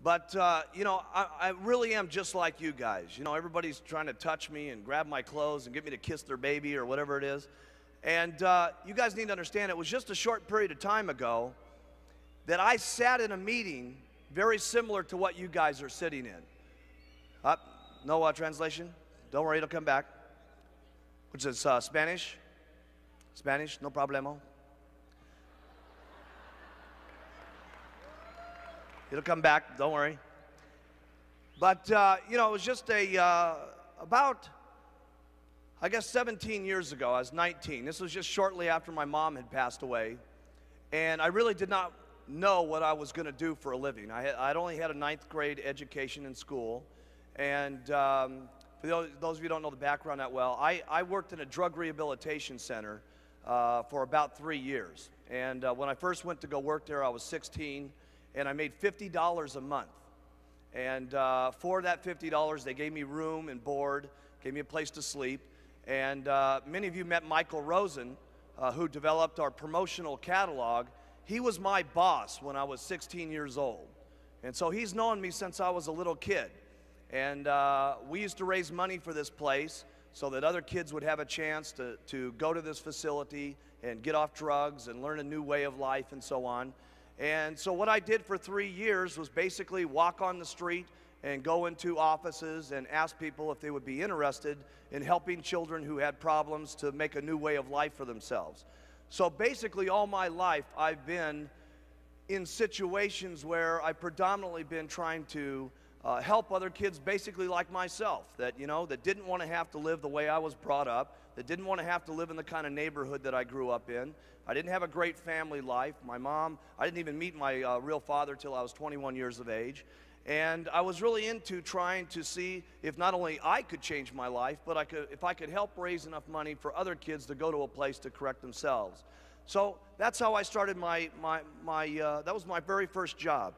But, you know, I really am just like you guys. You know, everybody's trying to touch me and grab my clothes and get me to kiss their baby or whatever it is. And you guys need to understand, it was just a short period of time ago that I sat in a meeting very similar to what you guys are sitting in. No translation? Don't worry, it'll come back. Which is Spanish? Spanish, no problemo. It'll come back, don't worry. But, you know, it was just about, I guess, 17 years ago. I was 19. This was just shortly after my mom had passed away. And I really did not know what I was going to do for a living. I'd only had a 9th grade education in school. And for those of you who don't know the background that well, I worked in a drug rehabilitation center for about 3 years. And when I first went to go work there, I was 16. And I made $50 a month. And for that $50, they gave me room and board, gave me a place to sleep. And many of you met Michael Rosen, who developed our promotional catalog. He was my boss when I was 16 years old. And so he's known me since I was a little kid. And we used to raise money for this place so that other kids would have a chance to go to this facility and get off drugs and learn a new way of life and so on. And so what I did for 3 years was basically walk on the street and go into offices and ask people if they would be interested in helping children who had problems to make a new way of life for themselves. So basically all my life I've been in situations where I've predominantly been trying to help other kids basically like myself, that, you know, that didn't want to have to live the way I was brought up, that didn't want to have to live in the kind of neighborhood that I grew up in. I didn't have a great family life. My mom, I didn't even meet my real father till I was 21 years of age. And I was really into trying to see if not only I could change my life, but if I could help raise enough money for other kids to go to a place to correct themselves. So that's how I started that was my very first job.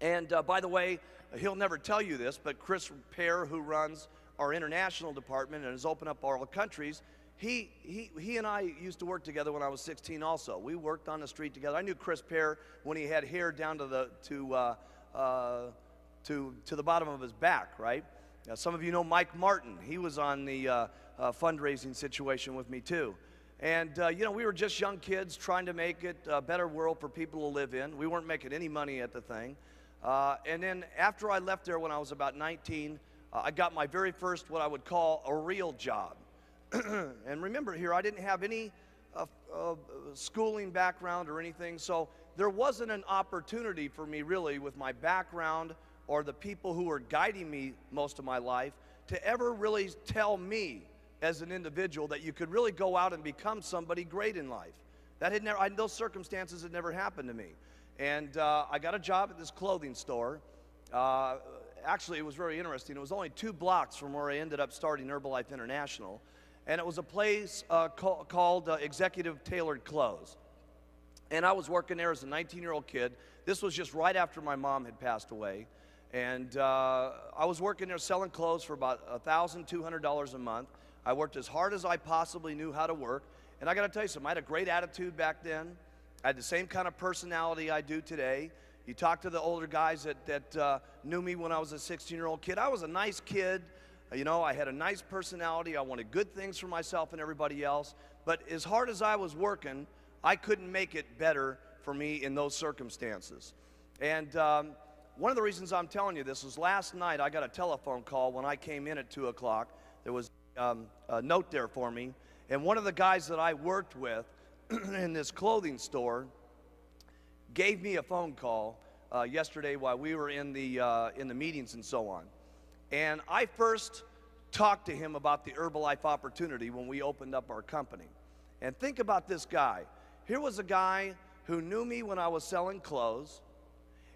And by the way, he'll never tell you this, but Chris Pear, who runs our international department and has opened up all the countries, he and I used to work together when I was 16 also. We worked on the street together. I knew Chris Pear when he had hair down to the bottom of his back, right? Some of you know Mike Martin. He was on the fundraising situation with me too. And, you know, we were just young kids trying to make it a better world for people to live in. We weren't making any money at the thing. And then after I left there when I was about 19, I got my very first what I would call a real job. And remember here, I didn't have any schooling background or anything, so there wasn't an opportunity for me really with my background or the people who were guiding me most of my life to ever really tell me as an individual that you could really go out and become somebody great in life. That had never, those circumstances had never happened to me. And I got a job at this clothing store. Actually, it was very interesting. It was only 2 blocks from where I ended up starting Herbalife International. And it was a place called Executive Tailored Clothes. And I was working there as a 19-year-old kid. This was just right after my mom had passed away. And I was working there selling clothes for about $1,200 a month. I worked as hard as I possibly knew how to work. And I got to tell you something, I had a great attitude back then. I had the same kind of personality I do today. You talk to the older guys that knew me when I was a 16-year-old kid. I was a nice kid. You know, I had a nice personality. I wanted good things for myself and everybody else. But as hard as I was working, I couldn't make it better for me in those circumstances. And one of the reasons I'm telling you this is last night I got a telephone call when I came in at 2 o'clock. There was a note there for me. And one of the guys that I worked with in this clothing store gave me a phone call yesterday while we were in the meetings and so on. And I first talked to him about the Herbalife opportunity when we opened up our company. And think about this guy. Here was a guy who knew me when I was selling clothes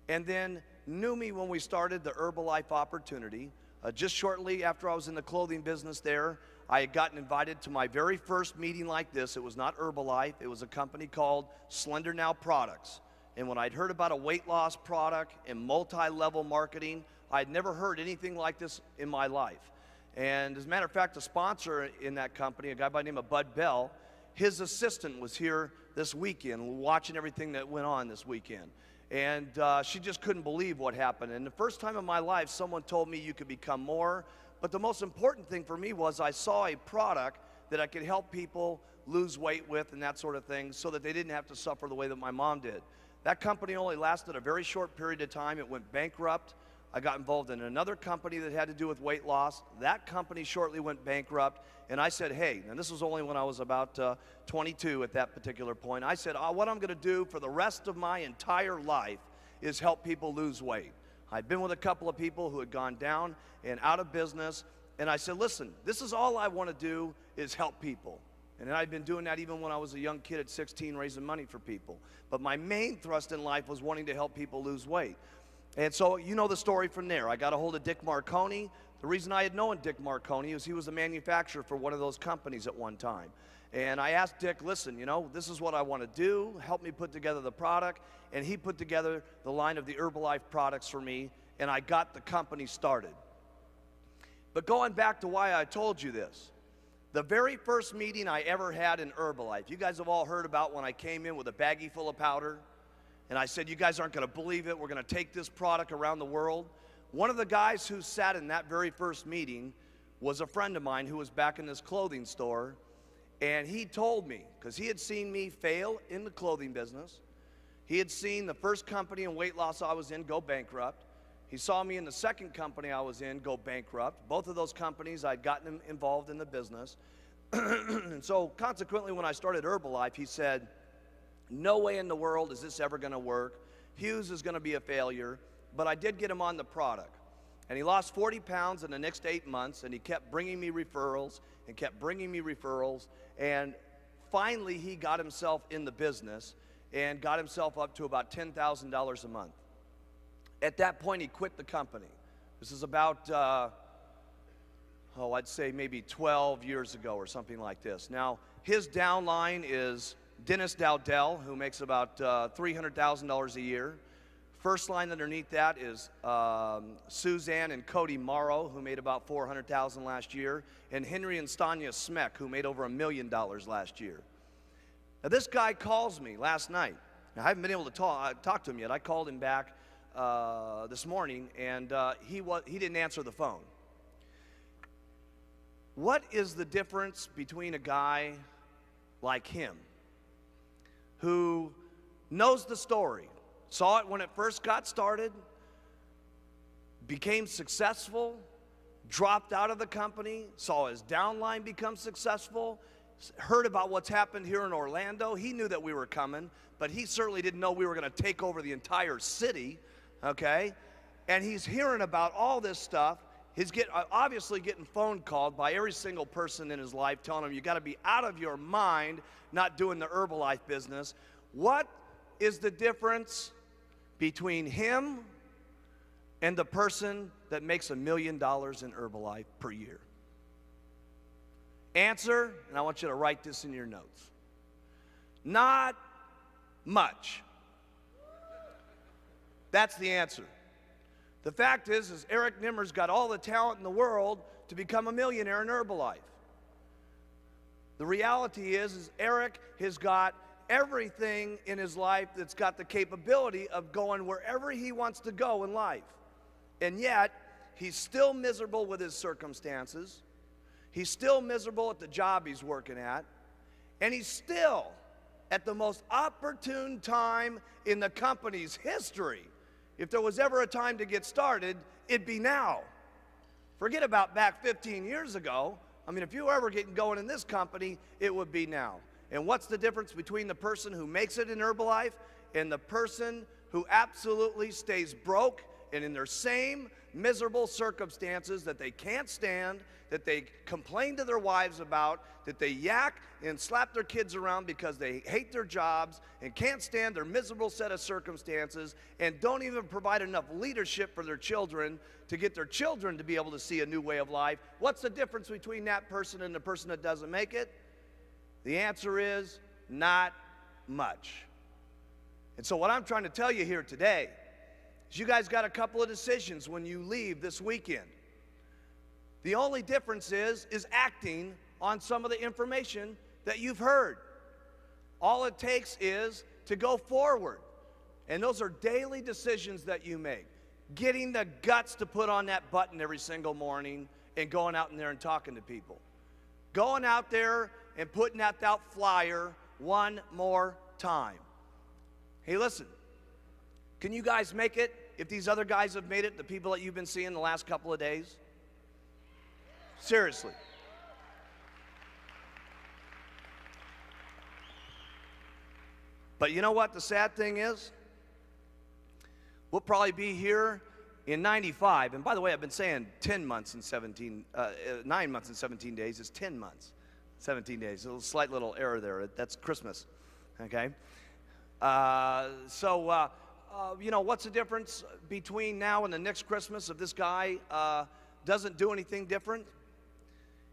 and then knew me when we started the Herbalife opportunity. Just shortly after I was in the clothing business there, I had gotten invited to my very first meeting like this. It was not Herbalife. It was a company called Slender Now Products. And when I'd heard about a weight loss product and multi-level marketing, I'd never heard anything like this in my life. And as a matter of fact, the sponsor in that company, a guy by the name of Bud Bell, his assistant was here this weekend watching everything that went on this weekend. And she just couldn't believe what happened. And the first time in my life, someone told me you could become more. But the most important thing for me was I saw a product that I could help people lose weight with and that sort of thing so that they didn't have to suffer the way that my mom did. That company only lasted a very short period of time. It went bankrupt. I got involved in another company that had to do with weight loss. That company shortly went bankrupt. And I said, hey, and this was only when I was about 22 at that particular point. I said, what I'm going to do for the rest of my entire life is help people lose weight. I'd been with a couple of people who had gone down and out of business. And I said, listen, this is all I want to do is help people. And I'd been doing that even when I was a young kid at 16, raising money for people. But my main thrust in life was wanting to help people lose weight. And so you know the story from there. I got a hold of Dick Marconi. The reason I had known Dick Marconi is he was a manufacturer for one of those companies at one time. And I asked Dick, listen, you know, this is what I want to do. Help me put together the product. And he put together the line of the Herbalife products for me, and I got the company started. But going back to why I told you this, the very first meeting I ever had in Herbalife, you guys have all heard about when I came in with a baggie full of powder, and I said, you guys aren't going to believe it. We're going to take this product around the world. One of the guys who sat in that very first meeting was a friend of mine who was back in this clothing store, and he told me, because he had seen me fail in the clothing business, he had seen the first company in weight loss I was in go bankrupt. He saw me in the second company I was in go bankrupt. Both of those companies, I'd gotten involved in the business. And so consequently, when I started Herbalife, he said, no way in the world is this ever going to work. Hughes is going to be a failure. But I did get him on the product. And he lost 40 pounds in the next 8 months, and he kept bringing me referrals and kept bringing me referrals. And finally, he got himself in the business and got himself up to about $10,000 a month. At that point, he quit the company. This is about, I'd say maybe 12 years ago or something like this. Now, his downline is Dennis Dowdell, who makes about $300,000 a year. First line underneath that is Suzanne and Cody Morrow, who made about $400,000 last year, and Henry and Stanya Smeck, who made over $1 million last year. Now, this guy calls me last night. Now, I haven't been able to talk to him yet. I called him back this morning, and he didn't answer the phone. What is the difference between a guy like him, who knows the story, saw it when it first got started, became successful, dropped out of the company, saw his downline become successful, heard about what's happened here in Orlando? He knew that we were coming, but he certainly didn't know we were going to take over the entire city, okay? And he's hearing about all this stuff. He's obviously getting phone called by every single person in his life telling him, you got to be out of your mind not doing the Herbalife business. What is the difference between him and the person that makes $1 million in Herbalife per year? Answer, and I want you to write this in your notes. Not much. That's the answer. The fact is Eric Nimmer's got all the talent in the world to become a millionaire in Herbalife. The reality is Eric has got everything in his life that's got the capability of going wherever he wants to go in life. And yet, he's still miserable with his circumstances. He's still miserable at the job he's working at. And he's still at the most opportune time in the company's history. If there was ever a time to get started, it'd be now. Forget about back 15 years ago. I mean, if you were ever getting going in this company, it would be now. And what's the difference between the person who makes it in Herbalife and the person who absolutely stays broke and in their same miserable circumstances that they can't stand, that they complain to their wives about, that they yak and slap their kids around because they hate their jobs and can't stand their miserable set of circumstances and don't even provide enough leadership for their children to get their children to be able to see a new way of life? What's the difference between that person and the person that doesn't make it? The answer is not much. And so what I'm trying to tell you here today is you guys got a couple of decisions when you leave this weekend. The only difference is acting on some of the information that you've heard. All it takes is to go forward. And those are daily decisions that you make. Getting the guts to put on that button every single morning and going out in there and talking to people. Going out there and putting out that flyer one more time. Hey, listen, can you guys make it if these other guys have made it, the people that you've been seeing the last couple of days? Seriously. But you know what the sad thing is? We'll probably be here in 95. And by the way, I've been saying 10 months and 9 months and 17 days. It's 10 months, 17 days. A slight little error there. That's Christmas, okay? You know, what's the difference between now and the next Christmas if this guy doesn't do anything different?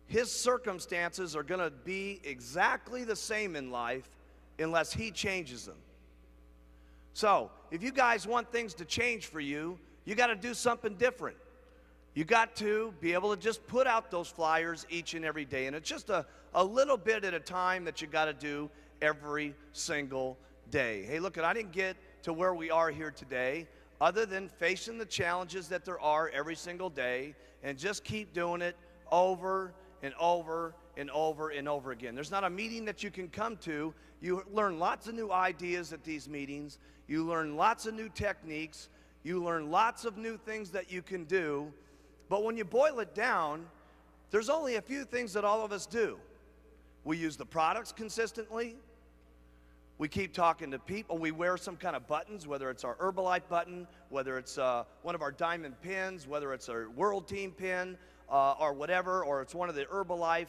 His circumstances are going to be exactly the same in life unless he changes them. So, if you guys want things to change for you, you got to do something different. You got to be able to just put out those flyers each and every day. And it's just a little bit at a time that you got to do every single day. Hey, look, I didn't get to where we are here today other than facing the challenges that there are every single day and just keep doing it over and over and over and over again. There's not a meeting that you can come to. You learn lots of new ideas at these meetings. You learn lots of new techniques. You learn lots of new things that you can do. But when you boil it down, there's only a few things that all of us do. We use the products consistently. We keep talking to people. We wear some kind of buttons, whether it's our Herbalife button, whether it's one of our diamond pins, whether it's our World Team pin, or whatever, or it's one of the Herbalife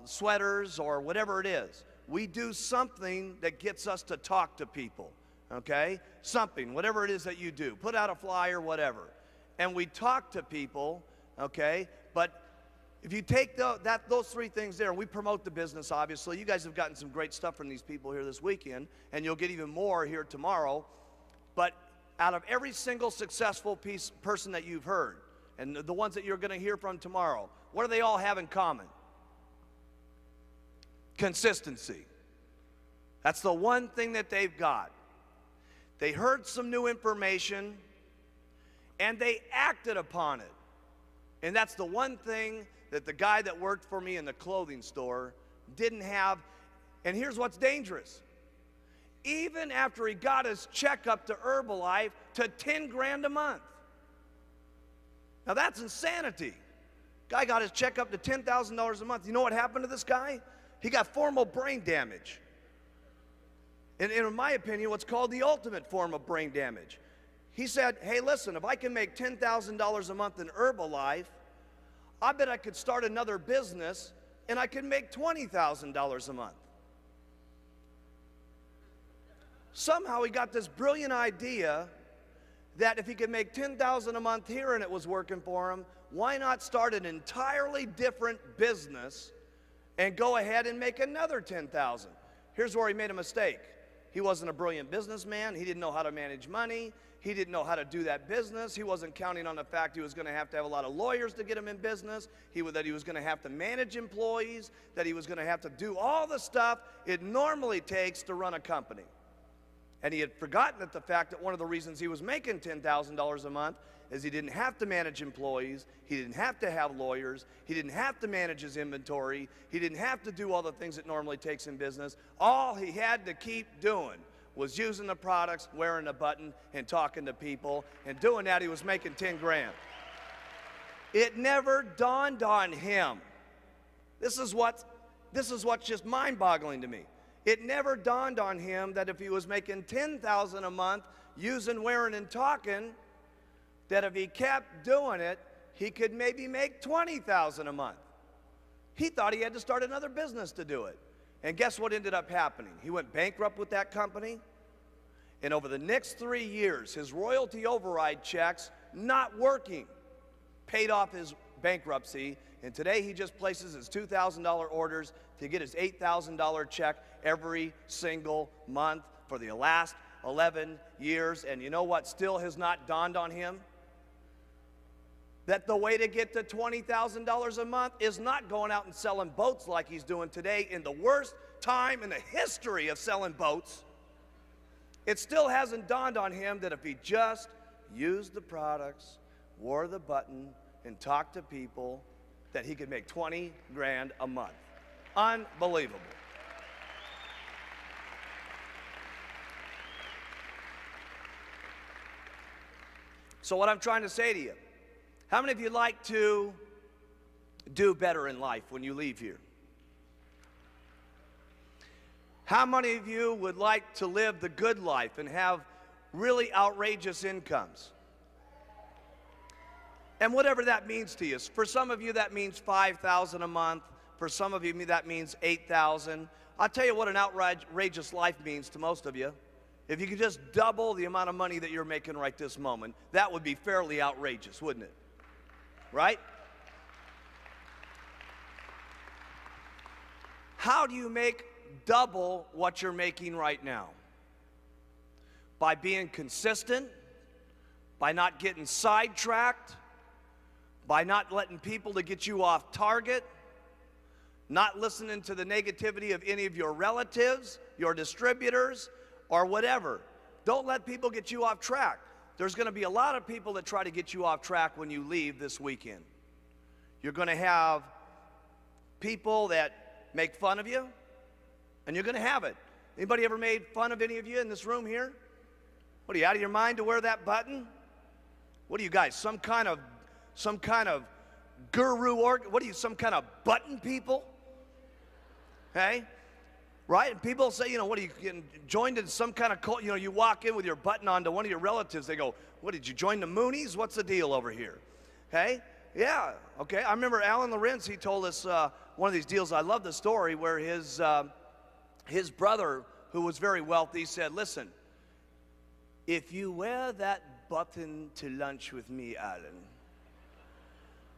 sweaters, or whatever it is. We do something that gets us to talk to people, okay? Something, whatever it is that you do. Put out a flyer, whatever. And we talk to people, okay? But if you take those three things there, we promote the business, obviously. You guys have gotten some great stuff from these people here this weekend, and you'll get even more here tomorrow. But out of every single successful person that you've heard, and the ones that you're going to hear from tomorrow, what do they all have in common? Consistency. That's the one thing that they've got. They heard some new information, and they acted upon it. And that's the one thing that the guy that worked for me in the clothing store didn't have. And here's what's dangerous. Even after he got his checkup to Herbalife to 10 grand a month. Now that's insanity. Guy got his checkup to $10,000 a month. You know what happened to this guy? He got formal brain damage. And in my opinion, what's called the ultimate form of brain damage. He said, hey, listen, if I can make $10,000 a month in Herbalife, I bet I could start another business and I could make $20,000 a month. Somehow he got this brilliant idea that if he could make $10,000 a month here and it was working for him, why not start an entirely different business and go ahead and make another $10,000? Here's where he made a mistake. He wasn't a brilliant businessman. He didn't know how to manage money. He didn't know how to do that business. He wasn't counting on the fact he was going to have a lot of lawyers to get him in business, that he was going to have to manage employees, that he was going to have to do all the stuff it normally takes to run a company. And he had forgotten that the fact that one of the reasons he was making $10,000 a month is he didn't have to manage employees, he didn't have to have lawyers, he didn't have to manage his inventory, he didn't have to do all the things it normally takes in business. All he had to keep doing was using the products, wearing the button, and talking to people. And doing that, he was making 10 grand. It never dawned on him. This is what's just mind-boggling to me. It never dawned on him that if he was making $10,000 a month using, wearing, and talking, that if he kept doing it, he could maybe make $20,000 a month. He thought he had to start another business to do it. And guess what ended up happening? He went bankrupt with that company. And over the next 3 years, his royalty override checks, not working, paid off his bankruptcy. And today he just places his $2,000 orders to get his $8,000 check every single month for the last 11 years. And you know what still has not dawned on him? That the way to get to $20,000 a month is not going out and selling boats like he's doing today in the worst time in the history of selling boats. it still hasn't dawned on him that if he just used the products, wore the button, and talked to people, that he could make 20 grand a month. Unbelievable. So what I'm trying to say to you, how many of you like to do better in life when you leave here? How many of you would like to live the good life and have really outrageous incomes? And whatever that means to you. For some of you, that means $5,000 a month. For some of you, that means $8,000. I'll tell you what an outrageous life means to most of you. If you could just double the amount of money that you're making right this moment, that would be fairly outrageous, wouldn't it? Right? How do you make double what you're making right now? By being consistent, by not getting sidetracked, by not letting people to get you off target, not listening to the negativity of any of your relatives, your distributors, or whatever. Don't let people get you off track. There's going to be a lot of people that try to get you off track when you leave this weekend. You're going to have people that make fun of you, and you're going to have it. Anybody ever made fun of any of you in this room here? What, are you out of your mind to wear that button? What are you guys, some kind of guru, or what are you, some kind of button people? Hey? Right? And people say, you know, what are you getting joined in some kind of cult? You know, you walk in with your button on to one of your relatives. They go, what, did you join the Moonies? What's the deal over here? Okay? Yeah. Okay. I remember Alan Lorenz, he told us one of these deals. I love the story where his brother, who was very wealthy, said, listen, if you wear that button to lunch with me, Alan,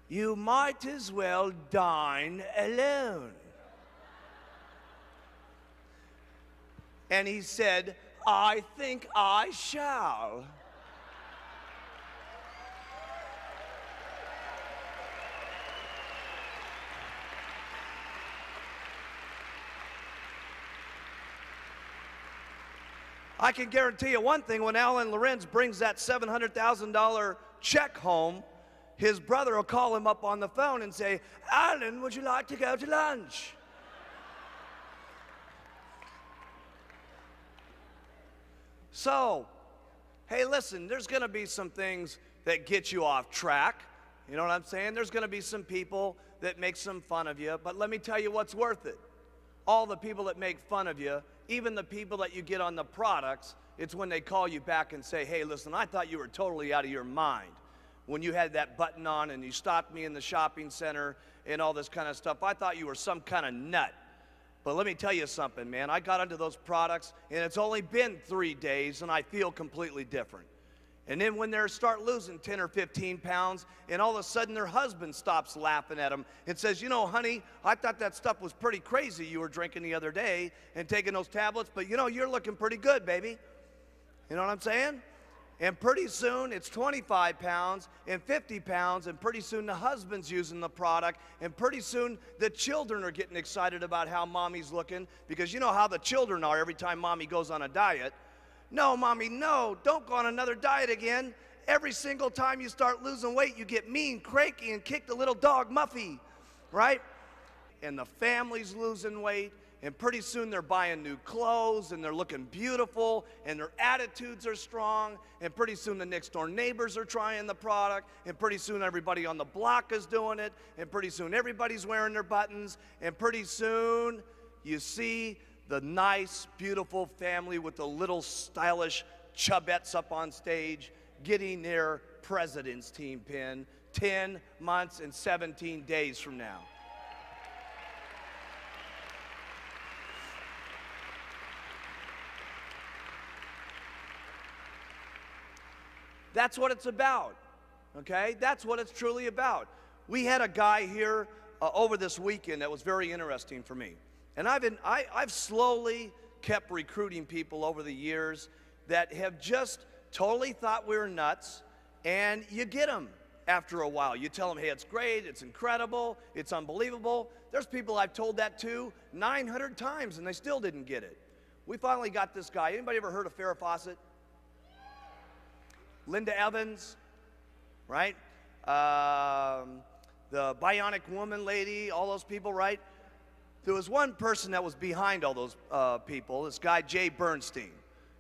you might as well dine alone. And he said, I think I shall. I can guarantee you one thing, when Alan Lorenz brings that $700,000 check home, his brother will call him up on the phone and say, Alan, would you like to go to lunch? So, hey, listen, there's going to be some things that get you off track. You know what I'm saying? There's going to be some people that make some fun of you, but let me tell you what's worth it. All the people that make fun of you, even the people that you get on the products, it's when they call you back and say, hey, listen, I thought you were totally out of your mind when you had that button on and you stopped me in the shopping center and all this kind of stuff. I thought you were some kind of nut. But let me tell you something, man. I got onto those products, and it's only been 3 days, and I feel completely different. And then when they start losing 10 or 15 pounds, and all of a sudden their husband stops laughing at them and says, you know, honey, I thought that stuff was pretty crazy you were drinking the other day and taking those tablets, but, you know, you're looking pretty good, baby. You know what I'm saying? And pretty soon it's 25 pounds and 50 pounds, and pretty soon the husband's using the product, and pretty soon the children are getting excited about how mommy's looking, because you know how the children are every time mommy goes on a diet. No, mommy, no, don't go on another diet again. Every single time you start losing weight, you get mean, cranky, and kick the little dog Muffy, right? And the family's losing weight. And pretty soon they're buying new clothes, and they're looking beautiful, and their attitudes are strong, and pretty soon the next door neighbors are trying the product, and pretty soon everybody on the block is doing it, and pretty soon everybody's wearing their buttons, and pretty soon you see the nice, beautiful family with the little stylish chubettes up on stage getting their president's team pin 10 months and 17 days from now. That's what it's about, okay? That's what it's truly about. We had a guy here over this weekend that was very interesting for me. And I've slowly kept recruiting people over the years that have just totally thought we were nuts, and you get them after a while. You tell them, hey, it's great, it's incredible, it's unbelievable. There's people I've told that to 900 times, and they still didn't get it. we finally got this guy. Anybody ever heard of Farrah Fawcett? Linda Evans, right? The Bionic Woman lady, all those people, right? There was one person that was behind all those people, this guy, Jay Bernstein.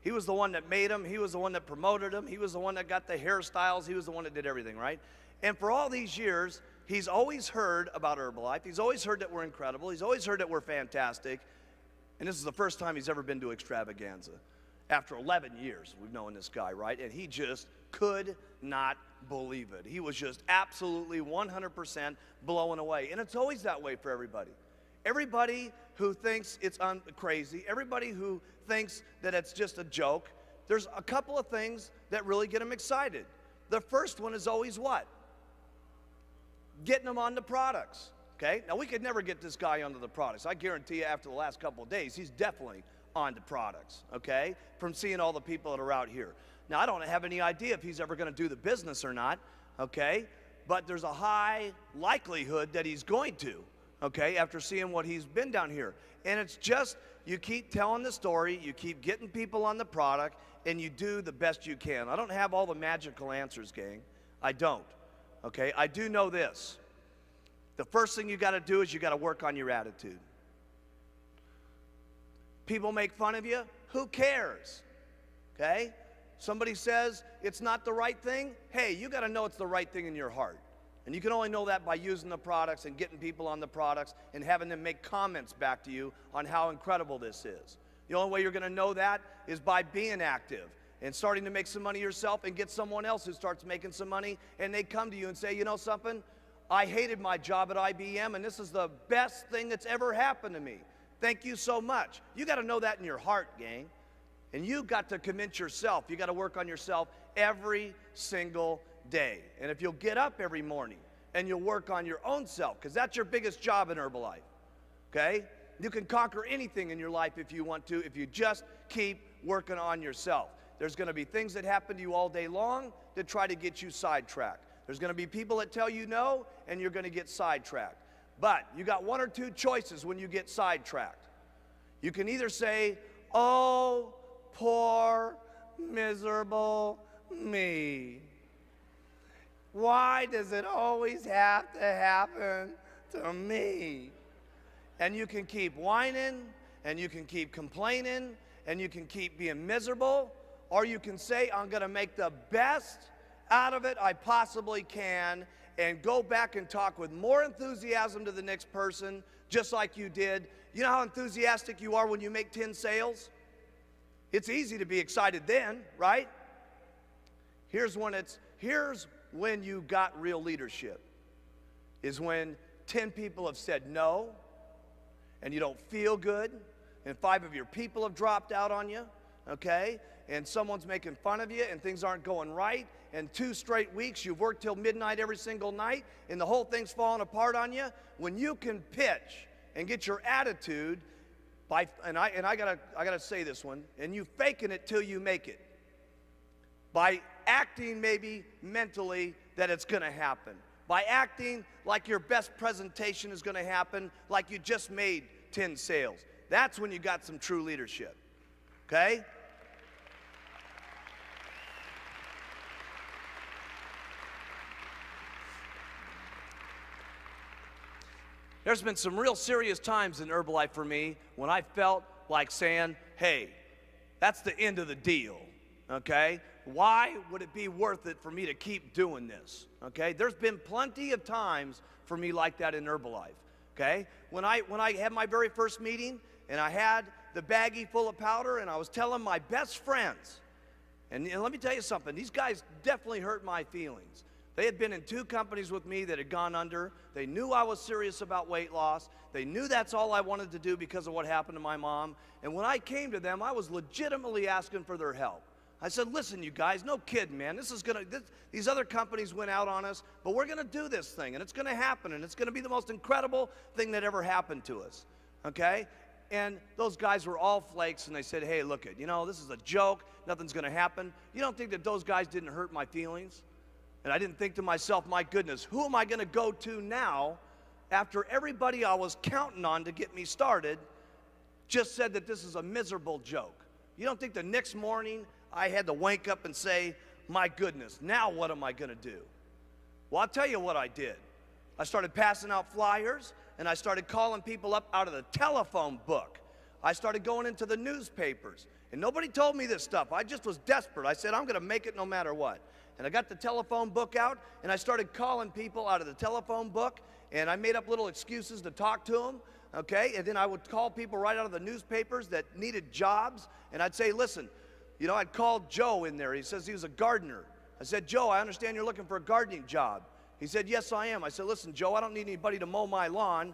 He was the one that made them. He was the one that promoted them. He was the one that got the hairstyles. He was the one that did everything, right? And for all these years, he's always heard about Herbalife. He's always heard that we're incredible. He's always heard that we're fantastic. And this is the first time he's ever been to Extravaganza. After 11 years, we've known this guy, right? And he just could not believe it. He was just absolutely 100% blown away. And it's always that way for everybody. Everybody who thinks it's crazy, everybody who thinks that it's just a joke, there's a couple of things that really get them excited. The first one is always what? Getting them on the products, okay? Now, we could never get this guy onto the products. I guarantee you after the last couple of days, he's definitely on the products, okay, from seeing all the people that are out here. Now, I don't have any idea if he's ever going to do the business or not, okay, but there's a high likelihood that he's going to, okay, after seeing what he's been down here. And it's just, you keep telling the story, you keep getting people on the product, and you do the best you can. I don't have all the magical answers, gang. I don't, okay? I do know this. The first thing you got to do is you got to work on your attitude. People make fun of you, who cares, okay? Somebody says it's not the right thing, hey, you got to know it's the right thing in your heart. And you can only know that by using the products and getting people on the products and having them make comments back to you on how incredible this is. The only way you're going to know that is by being active and starting to make some money yourself and get someone else who starts making some money, and they come to you and say, you know something, I hated my job at IBM and this is the best thing that's ever happened to me. Thank you so much. You got to know that in your heart, gang. And you got to convince yourself. You got to work on yourself every single day. And if you'll get up every morning and you'll work on your own self, because that's your biggest job in Herbalife, okay? You can conquer anything in your life if you want to, if you just keep working on yourself. There's going to be things that happen to you all day long that try to get you sidetracked. There's going to be people that tell you no, and you're going to get sidetracked. But you got one or two choices when you get sidetracked. You can either say, oh, poor, miserable me. Why does it always have to happen to me? And you can keep whining, and you can keep complaining, and you can keep being miserable, or you can say, I'm going to make the best out of it I possibly can, and go back and talk with more enthusiasm to the next person, just like you did. You know how enthusiastic you are when you make 10 sales? It's easy to be excited then, right? Here's when you got real leadership, is when 10 people have said no, and you don't feel good, and 5 of your people have dropped out on you, okay? And someone's making fun of you, and things aren't going right, and 2 straight weeks you've worked till midnight every single night, and the whole thing's falling apart on you. When you can pitch and get your attitude by, and I gotta say this one, and you faking it till you make it, by acting maybe mentally that it's going to happen, by acting like your best presentation is going to happen, like you just made 10 sales. That's when you got some true leadership, okay? There's been some real serious times in Herbalife for me when I felt like saying, hey, that's the end of the deal, okay? Why would it be worth it for me to keep doing this, okay? There's been plenty of times for me like that in Herbalife, okay? When I had my very first meeting and I had the baggie full of powder and I was telling my best friends, and let me tell you something, these guys definitely hurt my feelings. They had been in 2 companies with me that had gone under. They knew I was serious about weight loss. They knew that's all I wanted to do because of what happened to my mom. And when I came to them, I was legitimately asking for their help. I said, listen, you guys, no kidding, man. These other companies went out on us, but we're going to do this thing, and it's going to happen, and it's going to be the most incredible thing that ever happened to us, okay? And those guys were all flakes, and they said, hey, look it, you know, this is a joke. Nothing's going to happen. You don't think that those guys didn't hurt my feelings? And I didn't think to myself, my goodness, who am I going to go to now after everybody I was counting on to get me started just said that this is a miserable joke. You don't think the next morning I had to wake up and say, my goodness, now what am I going to do? Well, I'll tell you what I did. I started passing out flyers, and I started calling people up out of the telephone book. I started going into the newspapers, and nobody told me this stuff. I just was desperate. I said, I'm going to make it no matter what. And I got the telephone book out, and I started calling people out of the telephone book, and I made up little excuses to talk to them, okay? And then I would call people right out of the newspapers that needed jobs, and I'd say, listen, you know, I'd call Joe in there. He says he was a gardener. I said, Joe, I understand you're looking for a gardening job. He said, yes, I am. I said, listen, Joe, I don't need anybody to mow my lawn.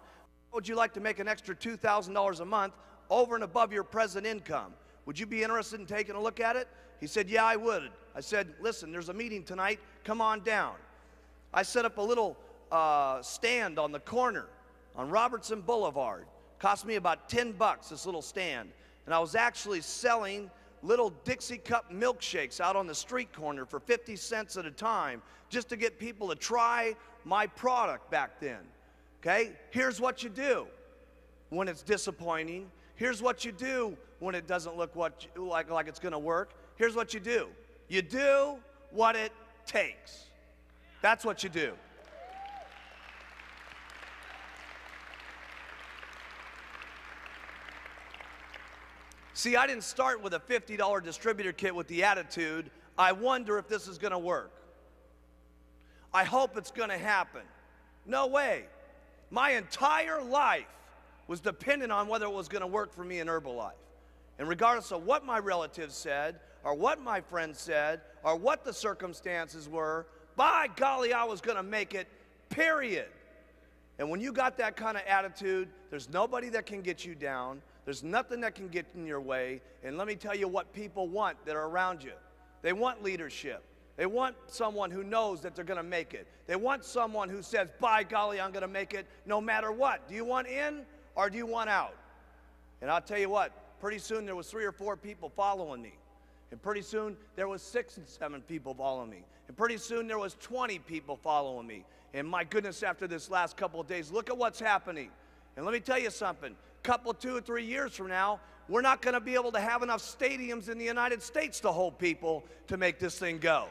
How would you like to make an extra $2,000 a month over and above your present income? Would you be interested in taking a look at it? He said, yeah, I would. I said, listen, there's a meeting tonight. Come on down. I set up a little stand on the corner on Robertson Boulevard. Cost me about $10, this little stand. And I was actually selling little Dixie cup milkshakes out on the street corner for 50 cents at a time just to get people to try my product back then. Okay? Here's what you do when it's disappointing. Here's what you do when it doesn't look like it's going to work. Here's what you do. You do what it takes. That's what you do. See, I didn't start with a $50 distributor kit with the attitude, I wonder if this is going to work. I hope it's going to happen. No way. My entire life was dependent on whether it was going to work for me in Herbalife. And regardless of what my relatives said, or what my friends said, or what the circumstances were, by golly, I was going to make it, period. And when you got that kind of attitude, there's nobody that can get you down. There's nothing that can get in your way. And let me tell you what people want that are around you. They want leadership. They want someone who knows that they're going to make it. They want someone who says, by golly, I'm going to make it no matter what. Do you want in or do you want out? And I'll tell you what, pretty soon there was 3 or 4 people following me. And pretty soon there was 6 and 7 people following me. And pretty soon there was 20 people following me. And my goodness, after this last couple of days, look at what's happening. And let me tell you something. Couple, 2 or 3 years from now, we're not going to be able to have enough stadiums in the United States to hold people to make this thing go.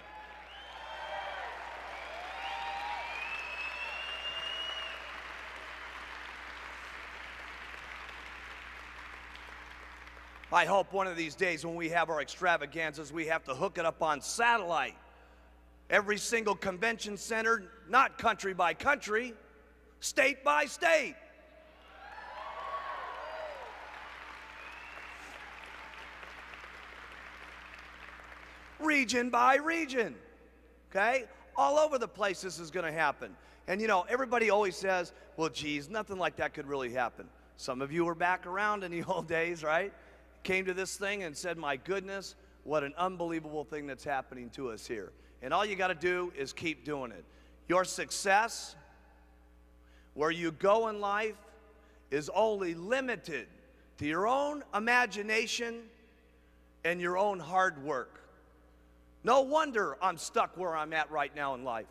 I hope one of these days when we have our extravaganzas, we have to hook it up on satellite. Every single convention center, not country by country, state by state. Region by region, okay? All over the place this is going to happen. And you know, everybody always says, well, geez, nothing like that could really happen. Some of you were back around in the old days, right? Came to this thing and said, my goodness, what an unbelievable thing that's happening to us here. And all you got to do is keep doing it. Your success, where you go in life, is only limited to your own imagination and your own hard work. No wonder I'm stuck where I'm at right now in life,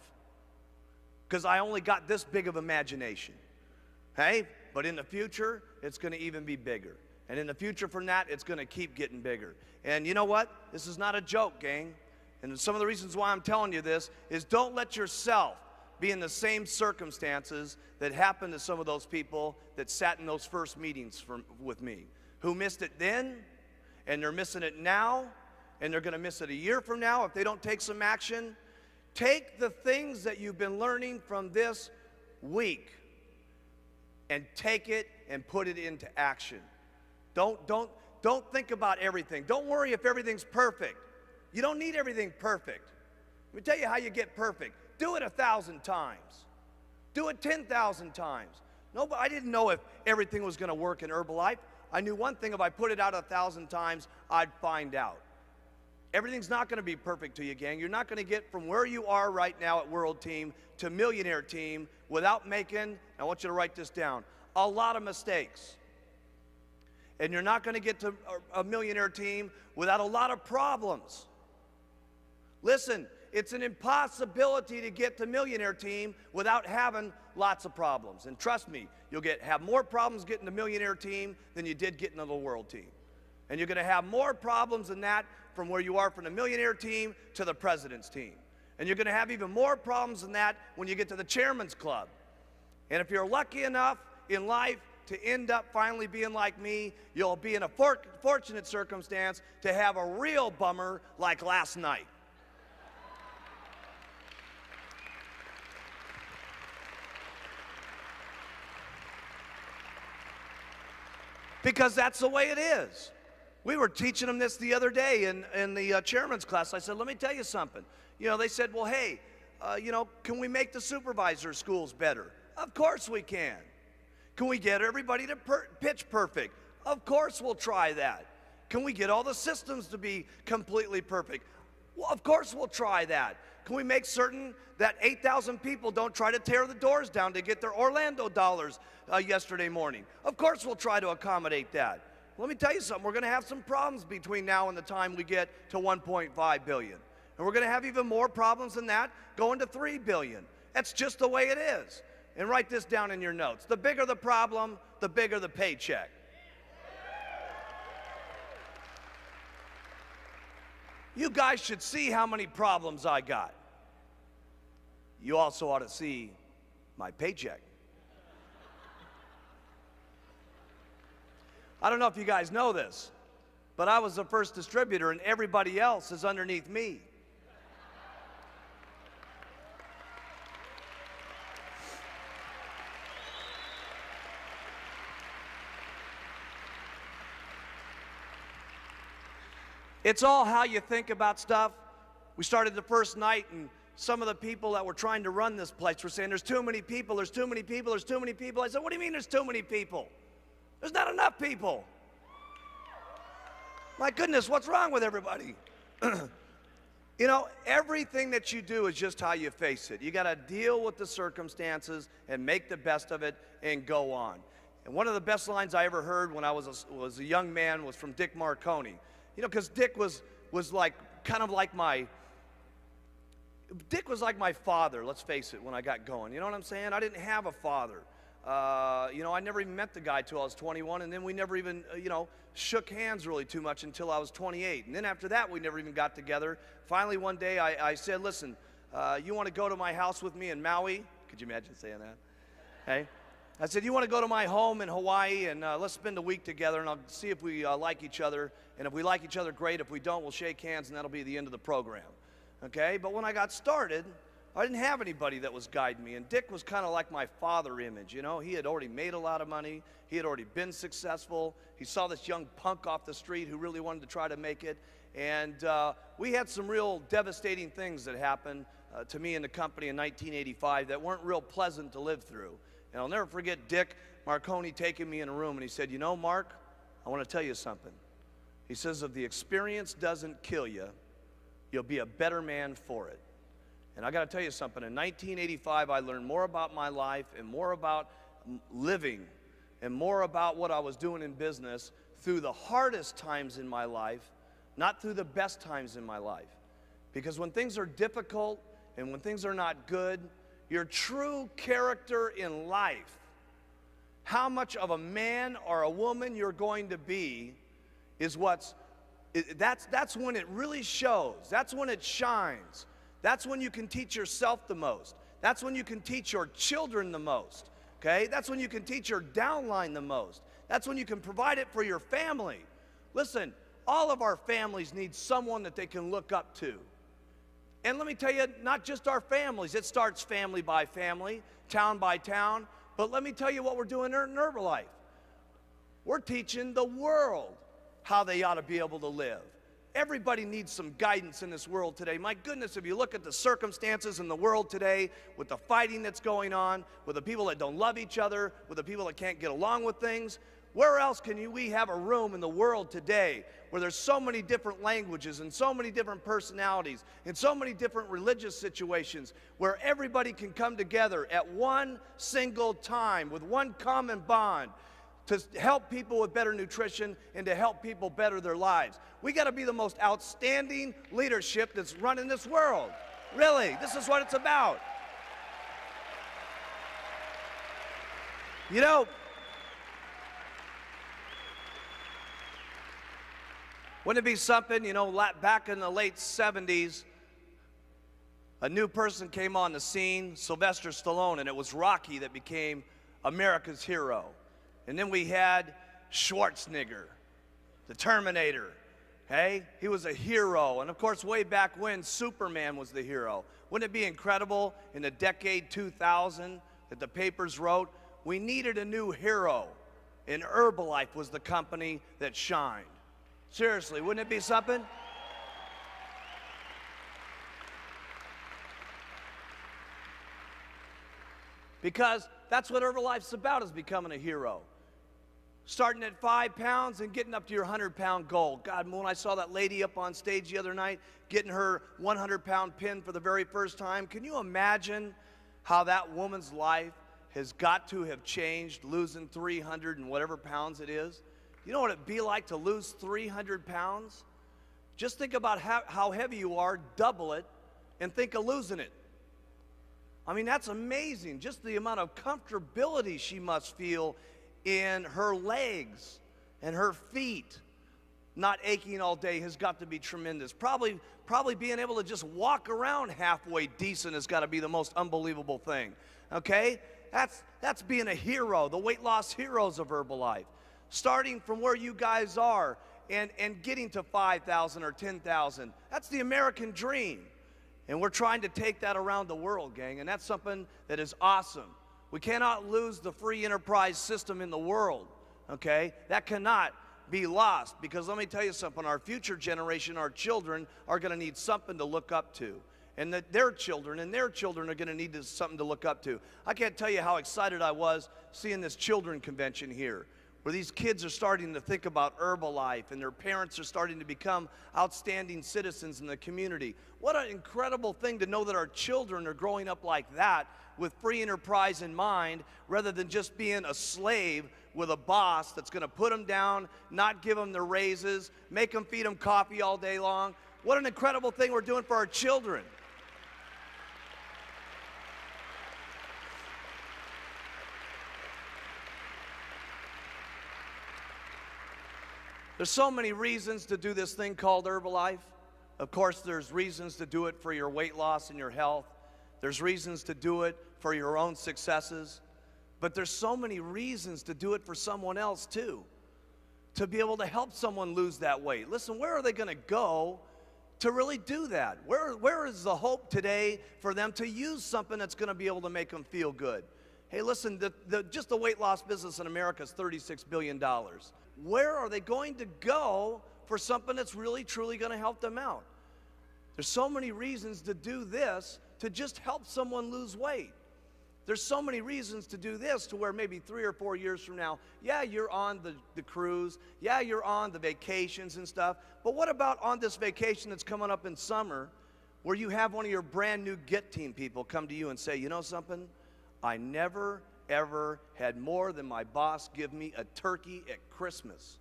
because I only got this big of imagination. Hey, but in the future, it's going to even be bigger. And in the future from that, it's going to keep getting bigger. And you know what? This is not a joke, gang. And some of the reasons why I'm telling you this is don't let yourself be in the same circumstances that happened to some of those people that sat in those first meetings with me, who missed it then, and they're missing it now, and they're going to miss it a year from now if they don't take some action. Take the things that you've been learning from this week and take it and put it into action. Don't think about everything. Don't worry if everything's perfect. You don't need everything perfect. Let me tell you how you get perfect. Do it 1,000 times. Do it 10,000 times. No, but I didn't know if everything was going to work in Herbalife. I knew one thing: if I put it out 1,000 times, I'd find out. Everything's not going to be perfect to you, gang. You're not going to get from where you are right now at World Team to Millionaire Team without making, I want you to write this down, a lot of mistakes. And you're not going to get to a Millionaire Team without a lot of problems. Listen, it's an impossibility to get to Millionaire Team without having lots of problems. And trust me, you'll have more problems getting the millionaire team than you did getting to the world team. And you're going to have more problems than that from where you are from the millionaire team to the president's team. And you're going to have even more problems than that when you get to the chairman's club. And if you're lucky enough in life to end up finally being like me, you'll be in a fortunate circumstance to have a real bummer like last night. Because that's the way it is. We were teaching them this the other day in the chairman's class. I said, let me tell you something. You know, they said, well, hey, can we make the supervisor schools better? Of course we can. Can we get everybody to pitch perfect? Of course we'll try that. Can we get all the systems to be completely perfect? Well, of course we'll try that. Can we make certain that 8,000 people don't try to tear the doors down to get their Orlando dollars yesterday morning? Of course we'll try to accommodate that. Let me tell you something, we're going to have some problems between now and the time we get to 1.5 billion. And we're going to have even more problems than that going to 3 billion. That's just the way it is. And write this down in your notes. The bigger the problem, the bigger the paycheck. You guys should see how many problems I got. You also ought to see my paycheck. I don't know if you guys know this, but I was the first distributor and everybody else is underneath me. It's all how you think about stuff. We started the first night and some of the people that were trying to run this place were saying, there's too many people, there's too many people, there's too many people. I said, what do you mean there's too many people? There's not enough people. My goodness, what's wrong with everybody? You know, everything that you do is just how you face it. You got to deal with the circumstances and make the best of it and go on. And one of the best lines I ever heard when I was a young man was from Dick Marconi. You know, because Dick was like, Dick was like my father, let's face it, when I got going. You know what I'm saying? I didn't have a father. You know, I never even met the guy till I was 21, and then we never even, shook hands really too much until I was 28. And then after that, we never even got together. Finally, one day, I said, listen, you want to go to my house with me in Maui? Could you imagine saying that? Hey? I said, you want to go to my home in Hawaii, and let's spend a week together, and I'll see if we like each other. And if we like each other, great. If we don't, we'll shake hands, and that'll be the end of the program. Okay? But when I got started, I didn't have anybody that was guiding me. And Dick was kind of like my father image, you know. He had already made a lot of money. He had already been successful. He saw this young punk off the street who really wanted to try to make it. And we had some real devastating things that happened to me and the company in 1985 that weren't real pleasant to live through. And I'll never forget Dick Marconi taking me in a room, and he said, you know, Mark, I want to tell you something. He says, if the experience doesn't kill you, you'll be a better man for it. And I got to tell you something. In 1985, I learned more about my life and more about living and more about what I was doing in business through the hardest times in my life, not through the best times in my life. Because when things are difficult and when things are not good, your true character in life, how much of a man or a woman you're going to be, is that's when it really shows. That's when it shines. That's when you can teach yourself the most. That's when you can teach your children the most. Okay? That's when you can teach your downline the most. That's when you can provide it for your family. Listen, all of our families need someone that they can look up to. And let me tell you, not just our families. It starts family by family, town by town. But let me tell you what we're doing in Herbalife. We're teaching the world how they ought to be able to live. Everybody needs some guidance in this world today. My goodness, if you look at the circumstances in the world today, with the fighting that's going on, with the people that don't love each other, with the people that can't get along with things, where else can we have a room in the world today where there's so many different languages and so many different personalities and so many different religious situations where everybody can come together at one single time with one common bond to help people with better nutrition and to help people better their lives? We got to be the most outstanding leadership that's running this world. Really, this is what it's about. You know, wouldn't it be something, you know, back in the late 70s, a new person came on the scene, Sylvester Stallone, and it was Rocky that became America's hero. And then we had Schwarzenegger, the Terminator. Hey, he was a hero. And of course, way back when, Superman was the hero. Wouldn't it be incredible in the decade 2000 that the papers wrote, we needed a new hero, and Herbalife was the company that shined. Seriously, wouldn't it be something? Because that's what Herbalife's about, is becoming a hero. Starting at 5 pounds and getting up to your 100-pound goal. God, when I saw that lady up on stage the other night getting her 100-pound pin for the very first time, can you imagine how that woman's life has got to have changed, losing 300 and whatever pounds it is? You know what it'd be like to lose 300 pounds? Just think about how heavy you are, double it, and think of losing it. I mean, that's amazing. Just the amount of comfortability she must feel in her legs and her feet not aching all day has got to be tremendous. Probably being able to just walk around halfway decent has got to be the most unbelievable thing. Okay? That's being a hero, the weight loss heroes of Herbalife. Starting from where you guys are and getting to 5,000 or 10,000. That's the American dream. And we're trying to take that around the world, gang, and that's something that is awesome. We cannot lose the free enterprise system in the world, okay? That cannot be lost, because let me tell you something, our future generation, our children, are going to need something to look up to. And that their children are going to need something to look up to. I can't tell you how excited I was seeing this children convention here, where these kids are starting to think about Herbalife, and their parents are starting to become outstanding citizens in the community. What an incredible thing to know that our children are growing up like that, with free enterprise in mind, rather than just being a slave with a boss that's going to put them down, not give them their raises, make them feed them coffee all day long. What an incredible thing we're doing for our children. There's so many reasons to do this thing called Herbalife. Of course, there's reasons to do it for your weight loss and your health. There's reasons to do it for your own successes. But there's so many reasons to do it for someone else too. To be able to help someone lose that weight. Listen, where are they going to go to really do that? Where is the hope today for them to use something that's going to be able to make them feel good? Hey, listen, just the weight loss business in America is $36 billion. Where are they going to go for something that's really, truly going to help them out? There's so many reasons to do this, to just help someone lose weight. There's so many reasons to do this, to where maybe 3 or 4 years from now, yeah, you're on the cruise, yeah, you're on the vacations and stuff, but what about on this vacation that's coming up in summer, where you have one of your brand new Get Team people come to you and say, you know something, I never ever had more than my boss give me a turkey at Christmas,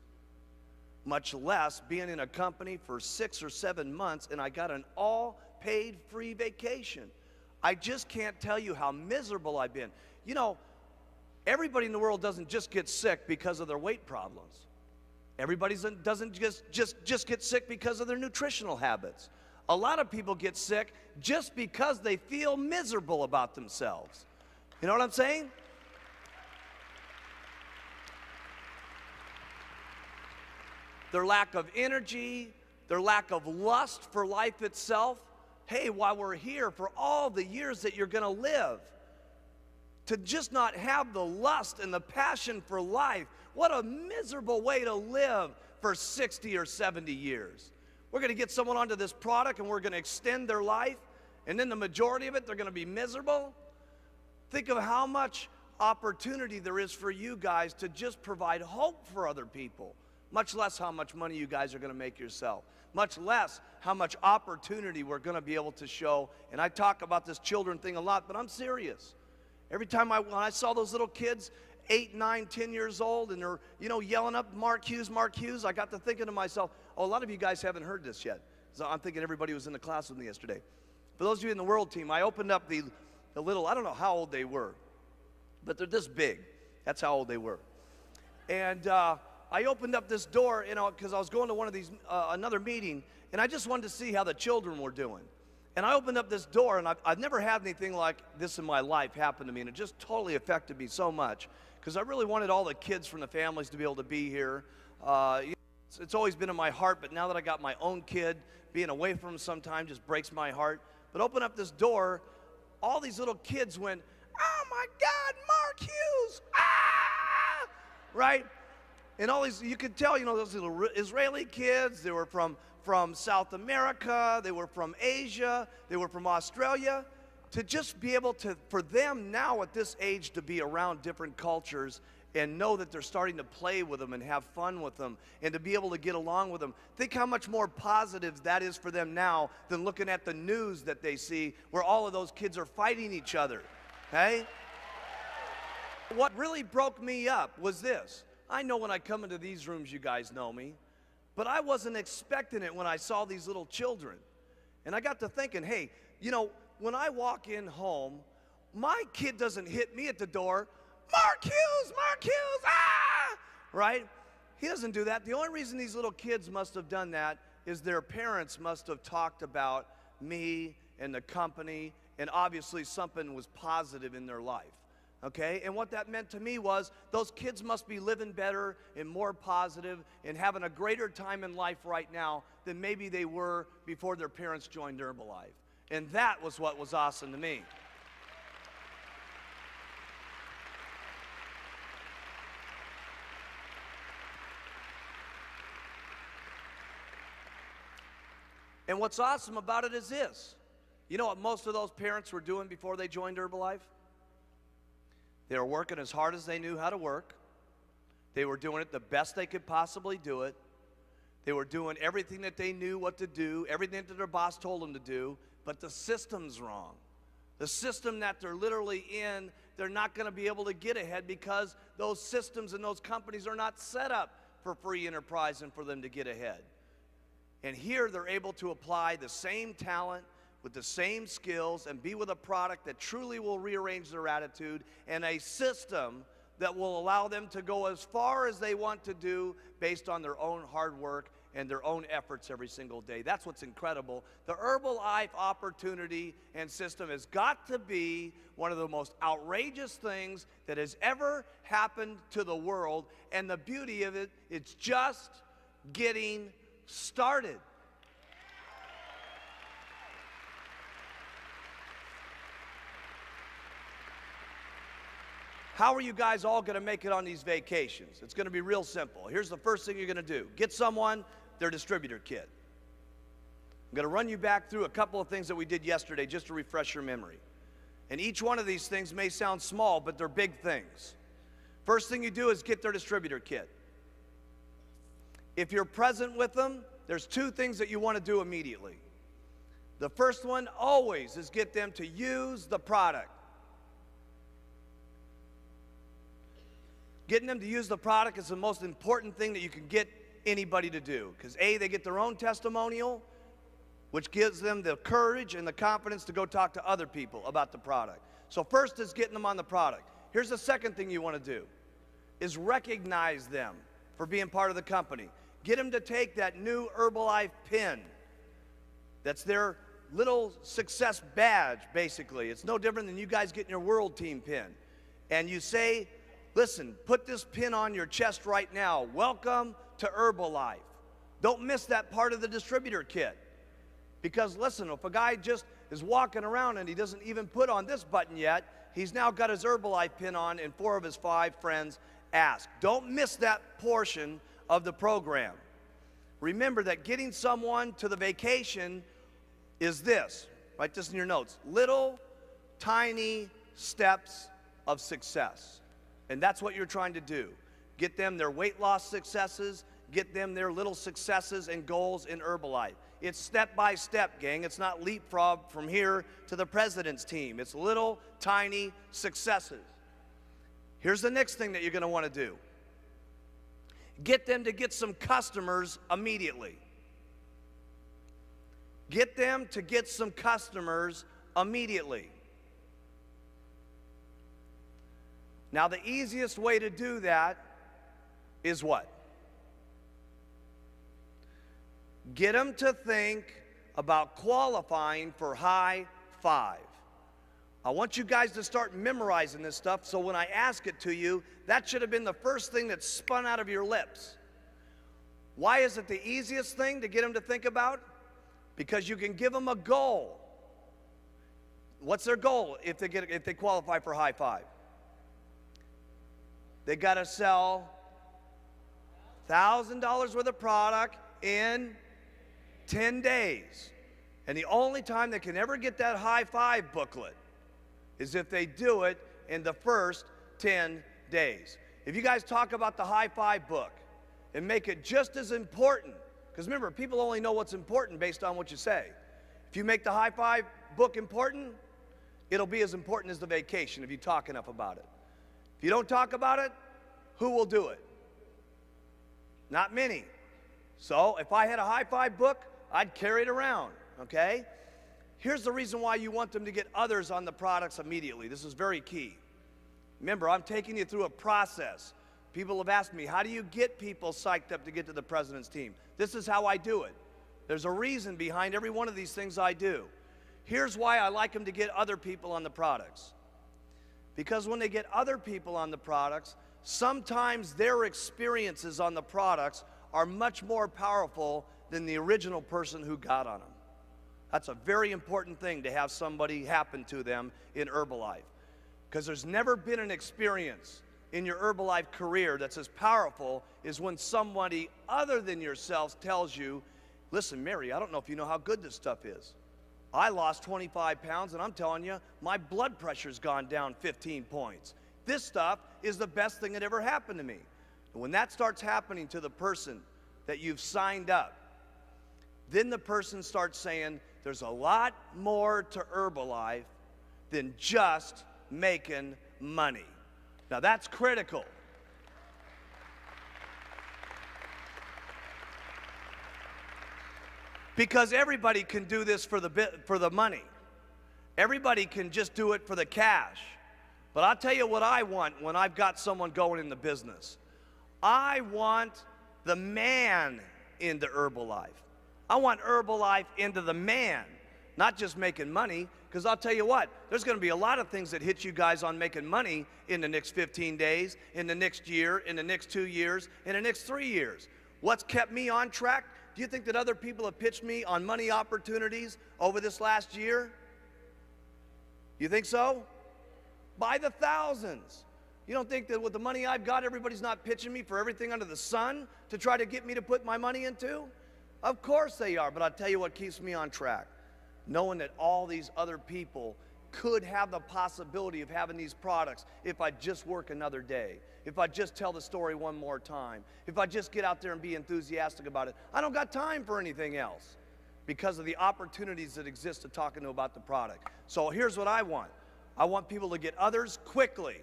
much less being in a company for 6 or 7 months and I got an all-paid free vacation. I just can't tell you how miserable I've been. You know, everybody in the world doesn't just get sick because of their weight problems. Everybody doesn't just get sick because of their nutritional habits. A lot of people get sick just because they feel miserable about themselves. You know what I'm saying? Their lack of energy, their lack of lust for life itself. Hey, while we're here, for all the years that you're going to live, to just not have the lust and the passion for life, what a miserable way to live for 60 or 70 years. We're going to get someone onto this product and we're going to extend their life, and then the majority of it, they're going to be miserable. Think of how much opportunity there is for you guys to just provide hope for other people, much less how much money you guys are going to make yourself, much less how much opportunity we're going to be able to show. And I talk about this children thing a lot, but I'm serious. Every time when I saw those little kids, 8, 9, 10 years old, and they're, you know, yelling up Mark Hughes, I got to thinking to myself, oh, a lot of you guys haven't heard this yet. So I'm thinking everybody was in the class with me yesterday. For those of you in the World Team, I opened up the little, I don't know how old they were, but they're this big. That's how old they were. And I opened up this door, you know, because I was going to one of these, another meeting, and I just wanted to see how the children were doing. And I opened up this door, and I've never had anything like this in my life happen to me, and it just totally affected me so much, because I really wanted all the kids from the families to be able to be here. It's always been in my heart, but now that I got my own kid, being away from him sometime just breaks my heart. But open up this door, all these little kids went, "Oh my God, Mark Hughes, ah!" Right? And all these, you could tell, you know, those little Israeli kids, they were from South America, they were from Asia, they were from Australia. To just be able to, for them now at this age, to be around different cultures and know that they're starting to play with them and have fun with them and to be able to get along with them. Think how much more positive that is for them now than looking at the news that they see where all of those kids are fighting each other, okay? What really broke me up was this. I know when I come into these rooms, you guys know me, but I wasn't expecting it when I saw these little children. And I got to thinking, hey, you know, when I walk in home, my kid doesn't hit me at the door, Mark Hughes, ah! Right? He doesn't do that. The only reason these little kids must have done that is their parents must have talked about me and the company, and obviously something was positive in their life. Okay? And what that meant to me was those kids must be living better and more positive and having a greater time in life right now than maybe they were before their parents joined Herbalife. And that was what was awesome to me. And what's awesome about it is this. You know what most of those parents were doing before they joined Herbalife? They were working as hard as they knew how to work. They were doing it the best they could possibly do it. They were doing everything that they knew what to do, everything that their boss told them to do, but the system's wrong. The system that they're literally in, they're not going to be able to get ahead because those systems and those companies are not set up for free enterprise and for them to get ahead. And here they're able to apply the same talent with the same skills and be with a product that truly will rearrange their attitude and a system that will allow them to go as far as they want to do based on their own hard work and their own efforts every single day. That's what's incredible. The Herbalife opportunity and system has got to be one of the most outrageous things that has ever happened to the world. And the beauty of it, it's just getting started. How are you guys all going to make it on these vacations? It's going to be real simple. Here's the first thing you're going to do. Get someone their distributor kit. I'm going to run you back through a couple of things that we did yesterday just to refresh your memory. And each one of these things may sound small, but they're big things. First thing you do is get their distributor kit. If you're present with them, there's two things that you want to do immediately. The first one always is get them to use the product. Getting them to use the product is the most important thing that you can get anybody to do. Because A, they get their own testimonial, which gives them the courage and the confidence to go talk to other people about the product. So first is getting them on the product. Here's the second thing you want to do, is recognize them for being part of the company. Get them to take that new Herbalife pin. That's their little success badge, basically. It's no different than you guys getting your world team pin. And you say, listen, put this pin on your chest right now. Welcome to Herbalife. Don't miss that part of the distributor kit. Because listen, if a guy just is walking around and he doesn't even put on this button yet, he's now got his Herbalife pin on and 4 of his 5 friends ask. Don't miss that portion of the program. Remember that getting someone to the vacation is this. Write this in your notes. Little, tiny steps of success. And that's what you're trying to do. Get them their weight loss successes, get them their little successes and goals in Herbalife. It's step by step, gang. It's not leapfrog from here to the president's team. It's little, tiny successes. Here's the next thing that you're going to want to do. Get them to get some customers immediately. Get them to get some customers immediately. Now, the easiest way to do that is what? Get them to think about qualifying for high five. I want you guys to start memorizing this stuff, so when I ask it to you, that should have been the first thing that spun out of your lips. Why is it the easiest thing to get them to think about? Because you can give them a goal. What's their goal if they qualify for high five? They got to sell $1,000 worth of product in 10 days. And the only time they can ever get that high five booklet is if they do it in the first 10 days. If you guys talk about the high five book and make it just as important, because remember, people only know what's important based on what you say. If you make the high five book important, it'll be as important as the vacation if you talk enough about it. If you don't talk about it, who will do it? Not many. So if I had a high five book, I'd carry it around, okay? Here's the reason why you want them to get others on the products immediately. This is very key. Remember, I'm taking you through a process. People have asked me, how do you get people psyched up to get to the president's team? This is how I do it. There's a reason behind every one of these things I do. Here's why I like them to get other people on the products. Because when they get other people on the products, sometimes their experiences on the products are much more powerful than the original person who got on them. That's a very important thing to have somebody happen to them in Herbalife. Because there's never been an experience in your Herbalife career that's as powerful as when somebody other than yourself tells you, listen, Mary, I don't know if you know how good this stuff is. I lost 25 pounds, and I'm telling you, my blood pressure's gone down 15 points. This stuff is the best thing that ever happened to me. And when that starts happening to the person that you've signed up, then the person starts saying, there's a lot more to Herbalife than just making money. Now that's critical. Because everybody can do this for the money. Everybody can just do it for the cash. But I'll tell you what I want when I've got someone going in the business. I want the man into Herbalife. I want Herbalife into the man, not just making money, because I'll tell you what, there's going to be a lot of things that hit you guys on making money in the next 15 days, in the next year, in the next 2 years, in the next 3 years. What's kept me on track? Do you think that other people have pitched me on money opportunities over this last year? You think so? By the thousands. You don't think that with the money I've got, everybody's not pitching me for everything under the sun to try to get me to put my money into? Of course they are, but I'll tell you what keeps me on track. Knowing that all these other people could have the possibility of having these products if I just work another day, if I just tell the story one more time, if I just get out there and be enthusiastic about it. I don't got time for anything else because of the opportunities that exist to talking to about the product. So here's what I want. I want people to get others quickly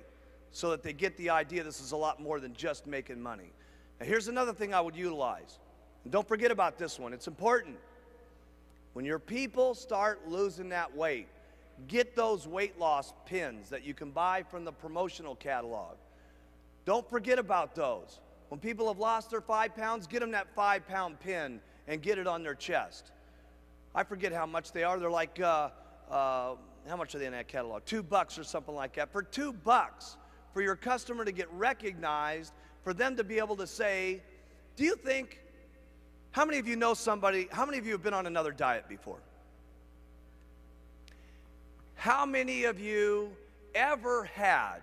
so that they get the idea this is a lot more than just making money. Now here's another thing I would utilize. And don't forget about this one. It's important. When your people start losing that weight, get those weight loss pins that you can buy from the promotional catalog. Don't forget about those. When people have lost their 5 pounds, get them that 5-pound pin and get it on their chest. I forget how much they are. They're like, how much are they in that catalog? $2 or something like that. For $2, for your customer to get recognized, for them to be able to say, do you think, how many of you know somebody, how many of you have been on another diet before? How many of you ever had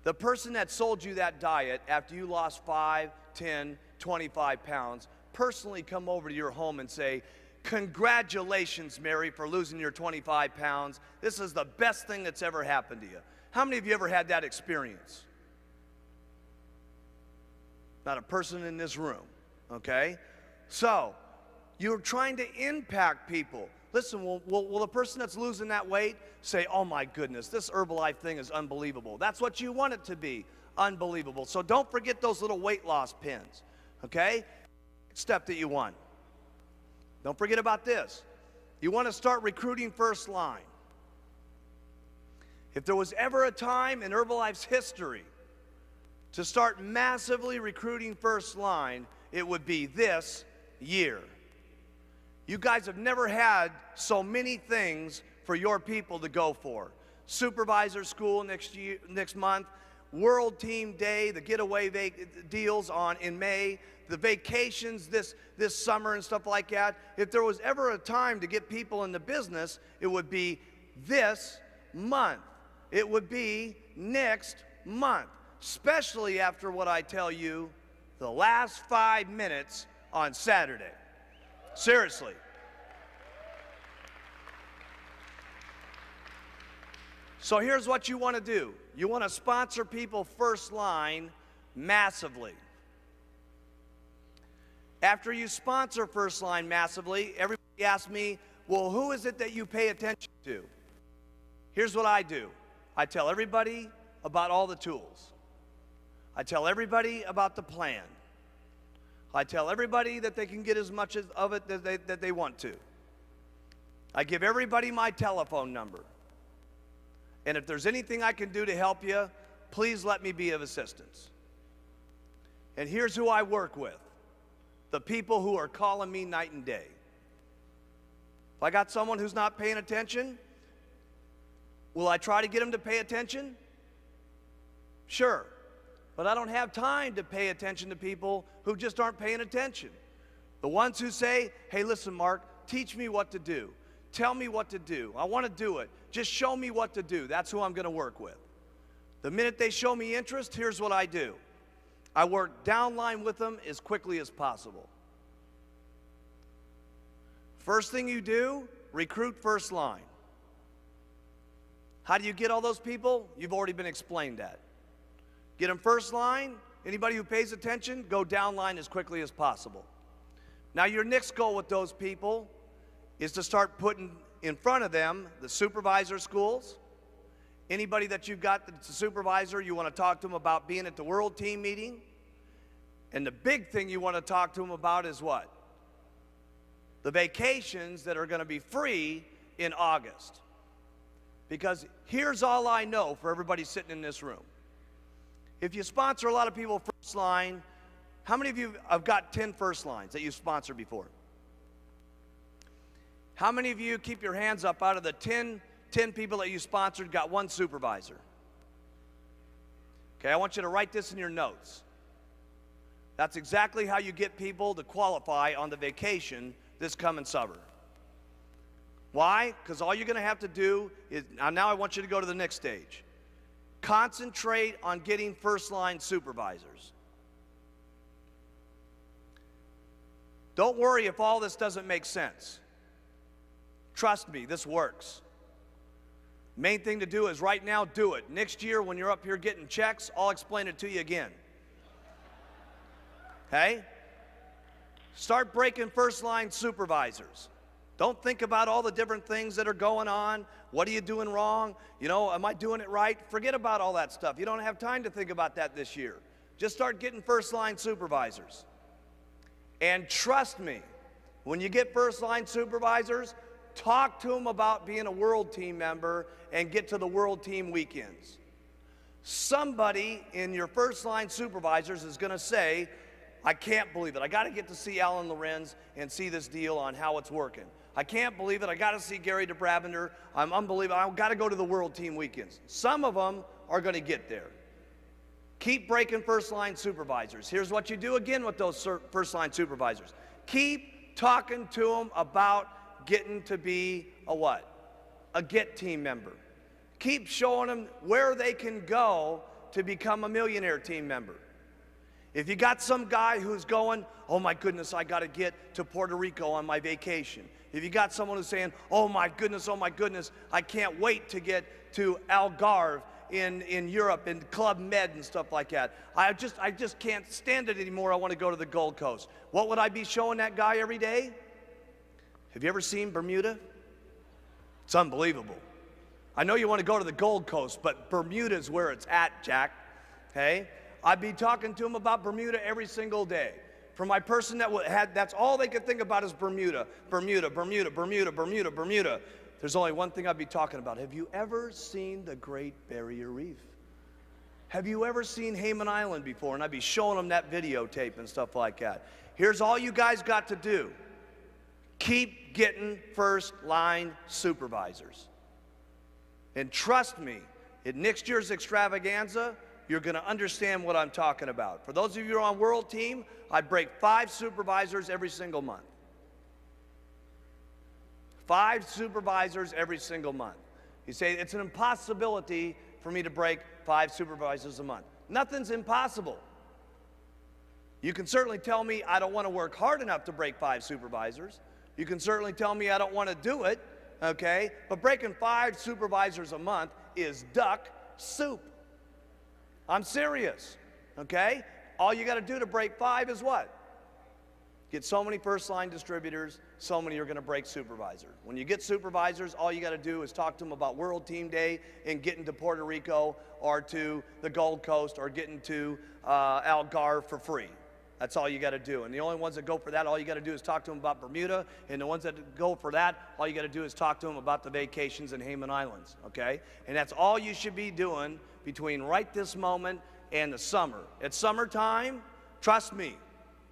the person that sold you that diet after you lost 5, 10, 25 pounds personally come over to your home and say, congratulations, Mary, for losing your 25 pounds. This is the best thing that's ever happened to you. How many of you ever had that experience? Not a person in this room, okay? So, you're trying to impact people. Listen, will the person that's losing that weight say, oh my goodness, this Herbalife thing is unbelievable. That's what you want it to be, unbelievable. So don't forget those little weight loss pins, okay? Step that you want. Don't forget about this. You want to start recruiting first line. If there was ever a time in Herbalife's history to start massively recruiting first line, it would be this year. You guys have never had so many things for your people to go for. Supervisor school next month, World Team Day, the getaway deals in May, the vacations this summer and stuff like that. If there was ever a time to get people into business, it would be this month. It would be next month, especially after what I tell you the last 5 minutes on Saturday. Seriously. So here's what you want to do. You want to sponsor people first line massively. After you sponsor first line massively, everybody asks me, well, who is it that you pay attention to? Here's what I do. I tell everybody about all the tools. I tell everybody about the plan. I tell everybody that they can get as much of it that they want to. I give everybody my telephone number. And if there's anything I can do to help you, please let me be of assistance. And here's who I work with. The people who are calling me night and day. If I got someone who's not paying attention, will I try to get them to pay attention? Sure. But I don't have time to pay attention to people who just aren't paying attention. The ones who say, hey, listen, Mark, teach me what to do. Tell me what to do. I want to do it. Just show me what to do. That's who I'm going to work with. The minute they show me interest, here's what I do. I work downline with them as quickly as possible. First thing you do, recruit first line. How do you get all those people? You've already been explained that. Get them first line. Anybody who pays attention, go downline as quickly as possible. Now your next goal with those people is to start putting in front of them the supervisor schools. Anybody that you've got that's a supervisor, you want to talk to them about being at the World Team meeting. And the big thing you want to talk to them about is what? The vacations that are going to be free in August. Because here's all I know for everybody sitting in this room. If you sponsor a lot of people first line, how many of you have got 10 first lines that you've sponsored before? How many of you, keep your hands up, out of the 10 people that you sponsored, got one supervisor? Okay, I want you to write this in your notes. That's exactly how you get people to qualify on the vacation this coming summer. Why? Because all you're going to have to do is, now I want you to go to the next stage. Concentrate on getting first-line supervisors. Don't worry if all this doesn't make sense. Trust me, this works. Main thing to do is right now, do it. Next year, when you're up here getting checks, I'll explain it to you again. Okay? Start breaking first-line supervisors. Don't think about all the different things that are going on. What are you doing wrong? You know, am I doing it right? Forget about all that stuff. You don't have time to think about that this year. Just start getting first-line supervisors. And trust me, when you get first-line supervisors, talk to them about being a World Team member and get to the World Team weekends. Somebody in your first-line supervisors is going to say, I can't believe it. I got to get to see Alan Lorenz and see this deal on how it's working. I can't believe it. I got to see Gary DeBravender. I'm unbelievable. I've got to go to the World Team weekends. Some of them are going to get there. Keep breaking first-line supervisors. Here's what you do again with those first-line supervisors. Keep talking to them about getting to be a what? A Get Team member. Keep showing them where they can go to become a Millionaire Team member. If you got some guy who's going, oh my goodness, I got to get to Puerto Rico on my vacation. If you got someone who's saying, oh my goodness, I can't wait to get to Algarve in Europe and Club Med and stuff like that. I just can't stand it anymore. I want to go to the Gold Coast. What would I be showing that guy every day? Have you ever seen Bermuda? It's unbelievable. I know you want to go to the Gold Coast, but Bermuda's where it's at, Jack. Okay? I'd be talking to him about Bermuda every single day. For my person that that's all they could think about is Bermuda, Bermuda, Bermuda, Bermuda, Bermuda, Bermuda. there's only one thing I'd be talking about. Have you ever seen the Great Barrier Reef? Have you ever seen Hayman Island before? And I'd be showing them that videotape and stuff like that. Here's all you guys got to do. Keep getting first-line supervisors. And trust me, at next year's extravaganza, you're going to understand what I'm talking about. For those of you who are on World Team, I break 5 supervisors every single month. 5 supervisors every single month. You say, it's an impossibility for me to break 5 supervisors a month. Nothing's impossible. You can certainly tell me I don't want to work hard enough to break 5 supervisors. You can certainly tell me I don't want to do it, okay? But breaking 5 supervisors a month is duck soup. I'm serious, okay? All you got to do to break 5 is what? Get so many first-line distributors, so many are going to break supervisors. When you get supervisors, all you got to do is talk to them about World Team Day and getting to Puerto Rico or to the Gold Coast or getting to Algarve for free. That's all you got to do. And the only ones that go for that, all you got to do is talk to them about Bermuda. And the ones that go for that, all you got to do is talk to them about the vacations in Hayman Islands, okay? And that's all you should be doing between right this moment and the summer. At summertime, trust me,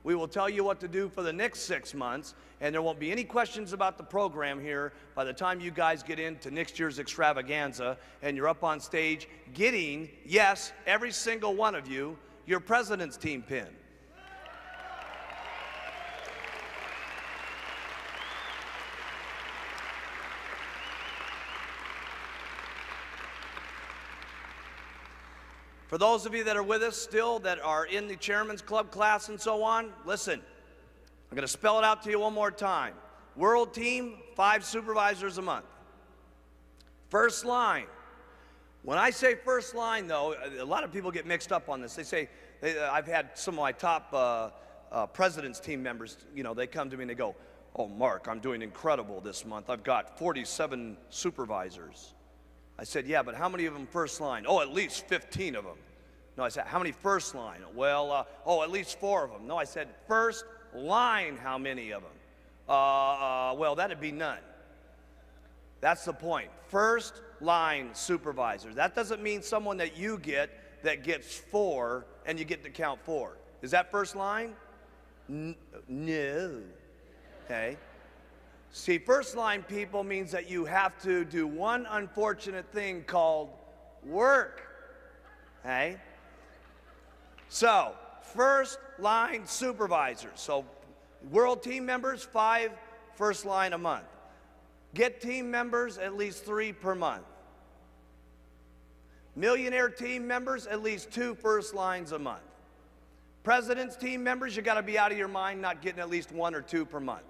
we will tell you what to do for the next 6 months, and there won't be any questions about the program here by the time you guys get into next year's extravaganza and you're up on stage getting, yes, every single one of you, your President's Team pin. For those of you that are with us still, that are in the Chairman's Club class and so on, listen, I'm going to spell it out to you one more time. World Team, 5 supervisors a month. First line. When I say first line, though, a lot of people get mixed up on this. They say, I've had some of my top President's Team members, you know, they come to me and they go, oh, Mark, I'm doing incredible this month. I've got 47 supervisors. I said, yeah, but how many of them first line? Oh, at least 15 of them. No, I said, how many first line? Well, at least 4 of them. No, I said, first line, how many of them? Well, that'd be none. That's the point. First line supervisors. That doesn't mean someone that you get that gets 4 and you get to count 4. Is that first line? No. Okay. See, first line people means that you have to do one unfortunate thing called work. Okay? So, first line supervisors. So, World Team members, 5 first line a month. Get team members, at least 3 per month. Millionaire team members, at least 2 first lines a month. President's Team members, you got to be out of your mind not getting at least 1 or 2 per month.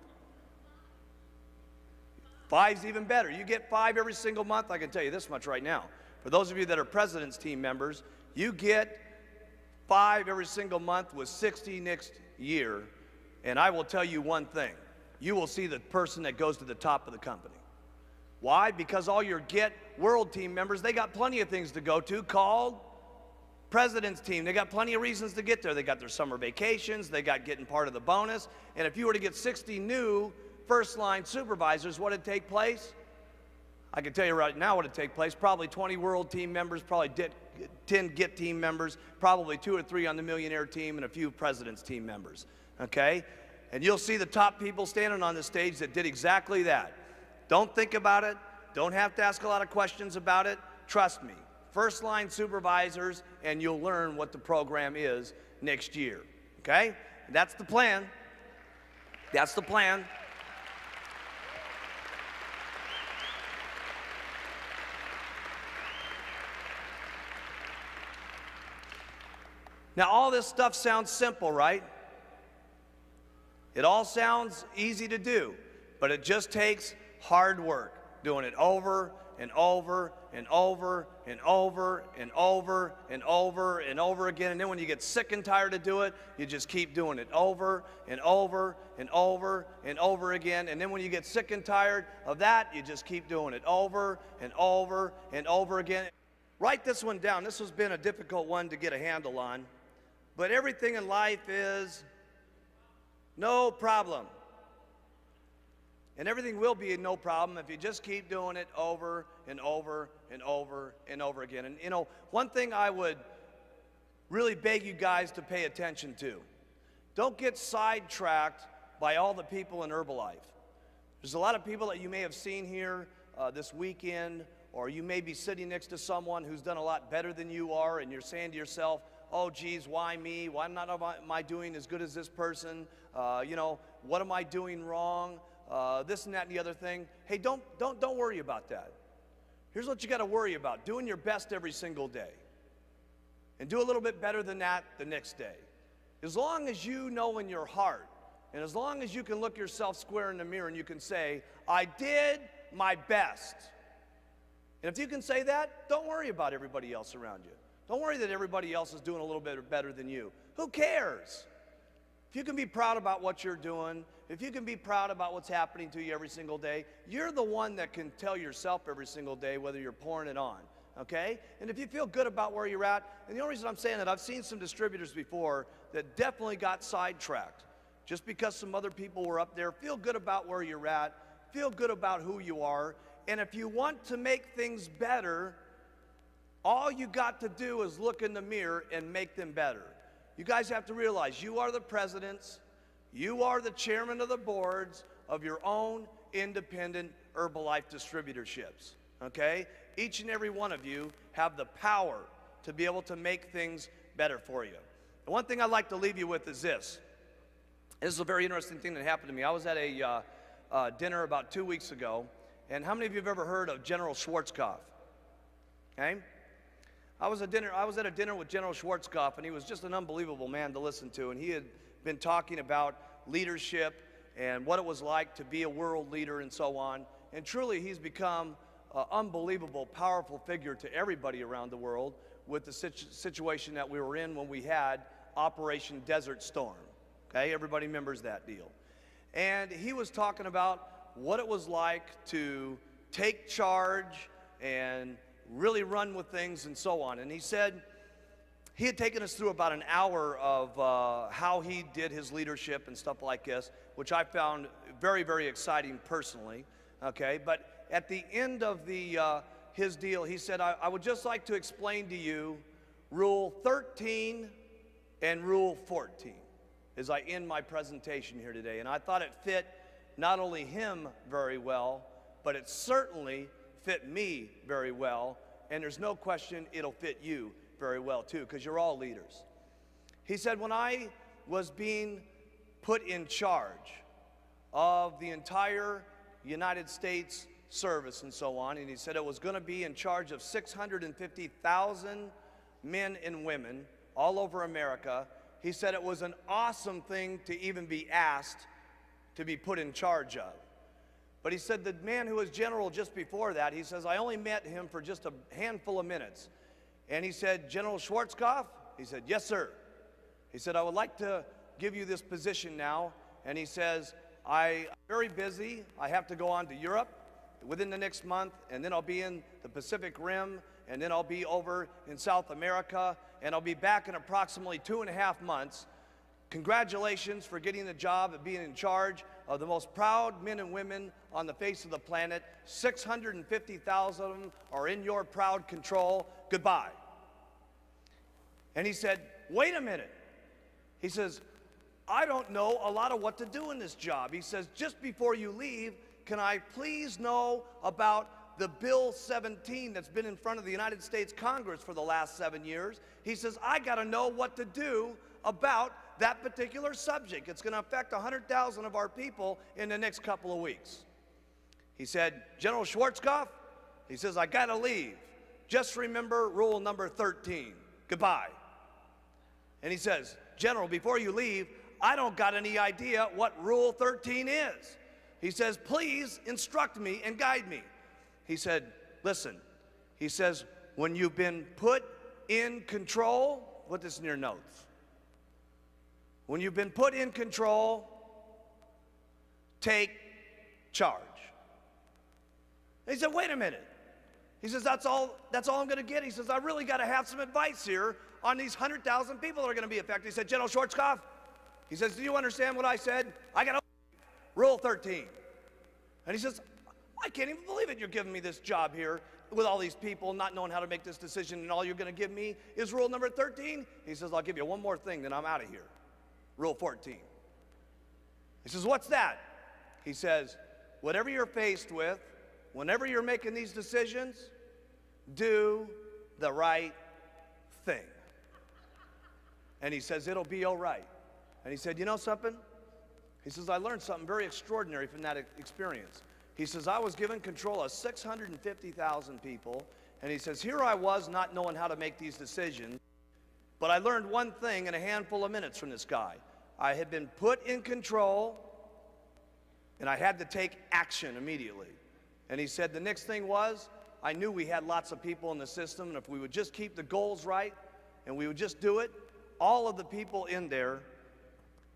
5's even better. You get 5 every single month. I can tell you this much right now. For those of you that are President's Team members, you get 5 every single month with 60 next year. And I will tell you one thing. You will see the person that goes to the top of the company. Why? Because all your Get World Team members, they got plenty of things to go to called President's Team. They got plenty of reasons to get there. They got their summer vacations. They got getting part of the bonus. And if you were to get 60 new first-line supervisors, what would take place? I can tell you right now what would take place. Probably 20 World Team members, probably 10 Get Team members, probably 2 or 3 on the Millionaire Team, and a few President's Team members, okay? And you'll see the top people standing on the stage that did exactly that. Don't think about it. Don't have to ask a lot of questions about it. Trust me. First-line supervisors, and you'll learn what the program is next year, okay? That's the plan. That's the plan. Now, all this stuff sounds simple, right? It all sounds easy to do, but it just takes hard work, doing it over and over and over and over and over and over and over again. And then when you get sick and tired to do it, you just keep doing it over and over and over and over again. And then when you get sick and tired of that, you just keep doing it over and over and over again. Write this one down. This has been a difficult one to get a handle on. But everything in life is no problem. And everything will be no problem if you just keep doing it over and over and over and over again. And you know, one thing I would really beg you guys to pay attention to, don't get sidetracked by all the people in Herbalife. There's a lot of people that you may have seen here this weekend, or you may be sitting next to someone who's done a lot better than you are, and you're saying to yourself, oh geez, why me? Why not am I doing as good as this person? You know, what am I doing wrong? This and that and the other thing. Hey, don't worry about that. Here's what you got to worry about: doing your best every single day, and do a little bit better than that the next day. As long as you know in your heart, and as long as you can look yourself square in the mirror and you can say, I did my best. And if you can say that, don't worry about everybody else around you. Don't worry that everybody else is doing a little bit better than you. Who cares? If you can be proud about what you're doing, if you can be proud about what's happening to you every single day, you're the one that can tell yourself every single day whether you're pouring it on, okay? And if you feel good about where you're at, and the only reason I'm saying that, I've seen some distributors before that definitely got sidetracked just because some other people were up there. Feel good about where you're at. Feel good about who you are. And if you want to make things better, all you got to do is look in the mirror and make them better. You guys have to realize you are the presidents, you are the chairman of the boards of your own independent Herbalife distributorships, okay? Each and every one of you have the power to be able to make things better for you. The one thing I'd like to leave you with is this. This is a very interesting thing that happened to me. I was at a dinner about 2 weeks ago, and how many of you have ever heard of General Schwarzkopf? Okay? I was at a dinner with General Schwarzkopf, and he was just an unbelievable man to listen to, and he had been talking about leadership and what it was like to be a world leader and so on. And truly, he's become an unbelievable, powerful figure to everybody around the world with the situation that we were in when we had Operation Desert Storm. Okay, everybody remembers that deal. And he was talking about what it was like to take charge and really run with things and so on. And he said he had taken us through about an hour of how he did his leadership and stuff like this, which I found very, very exciting personally. Okay, but at the end of his deal, he said, I would just like to explain to you Rule 13 and Rule 14 as I end my presentation here today. And I thought it fit not only him very well, but it certainly fit me very well. And there's no question it'll fit you very well too, because you're all leaders. He said, when I was being put in charge of the entire United States service and so on, and he said it was going to be in charge of 650,000 men and women all over America. He said it was an awesome thing to even be asked to be put in charge of. But he said the man who was general just before that, he says, I only met him for just a handful of minutes. And he said, General Schwarzkopf? He said, yes, sir. He said, I would like to give you this position now. And he says, I'm very busy. I have to go on to Europe within the next month, and then I'll be in the Pacific Rim, and then I'll be over in South America, and I'll be back in approximately 2.5 months. Congratulations for getting the job of being in charge of the most proud men and women on the face of the planet. 650,000 of them are in your proud control. Goodbye. And he said, wait a minute. He says, I don't know a lot of what to do in this job. He says, just before you leave, can I please know about the Bill 17 that's been in front of the United States Congress for the last 7 years? He says, I got to know what to do about that particular subject. It's going to affect 100,000 of our people in the next couple of weeks. He said, General Schwarzkopf, he says, I got to leave. Just remember rule number 13. Goodbye. And he says, General, before you leave, I don't got any idea what rule 13 is. He says, please instruct me and guide me. He said, listen, he says, when you've been put in control, put this in your notes. When you've been put in control, take charge. And he said, wait a minute. He says, that's all I'm going to get. He says, I really got to have some advice here on these 100,000 people that are going to be affected. He said, General Schwarzkopf, he says, do you understand what I said? I got to Rule 13. And he says, I can't even believe it, you're giving me this job here with all these people not knowing how to make this decision, and all you're going to give me is rule number 13? He says, I'll give you one more thing, then I'm out of here. Rule 14. He says, what's that? He says, whatever you're faced with, whenever you're making these decisions, do the right thing. And he says, it'll be all right. And he said, you know something? He says, I learned something very extraordinary from that experience. He says, I was given control of 650,000 people, and he says, here I was not knowing how to make these decisions, but I learned one thing in a handful of minutes from this guy. I had been put in control, and I had to take action immediately. And he said the next thing was, I knew we had lots of people in the system, and if we would just keep the goals right, and we would just do it, all of the people in there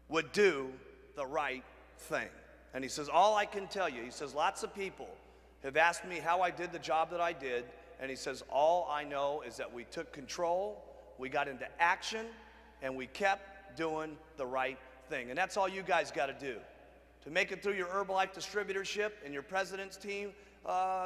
would do the right thing. And he says, all I can tell you, he says, lots of people have asked me how I did the job that I did, and he says, all I know is that we took control, we got into action, and we kept doing the right thing. And that's all you guys got to do. To make it through your Herbalife distributorship and your president's team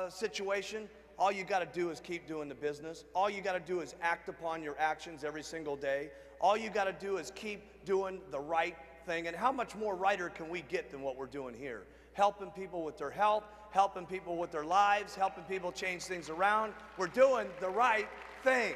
situation, all you got to do is keep doing the business. All you got to do is act upon your actions every single day. All you got to do is keep doing the right thing. And how much more righter can we get than what we're doing here? Helping people with their health, helping people with their lives, helping people change things around. We're doing the right thing.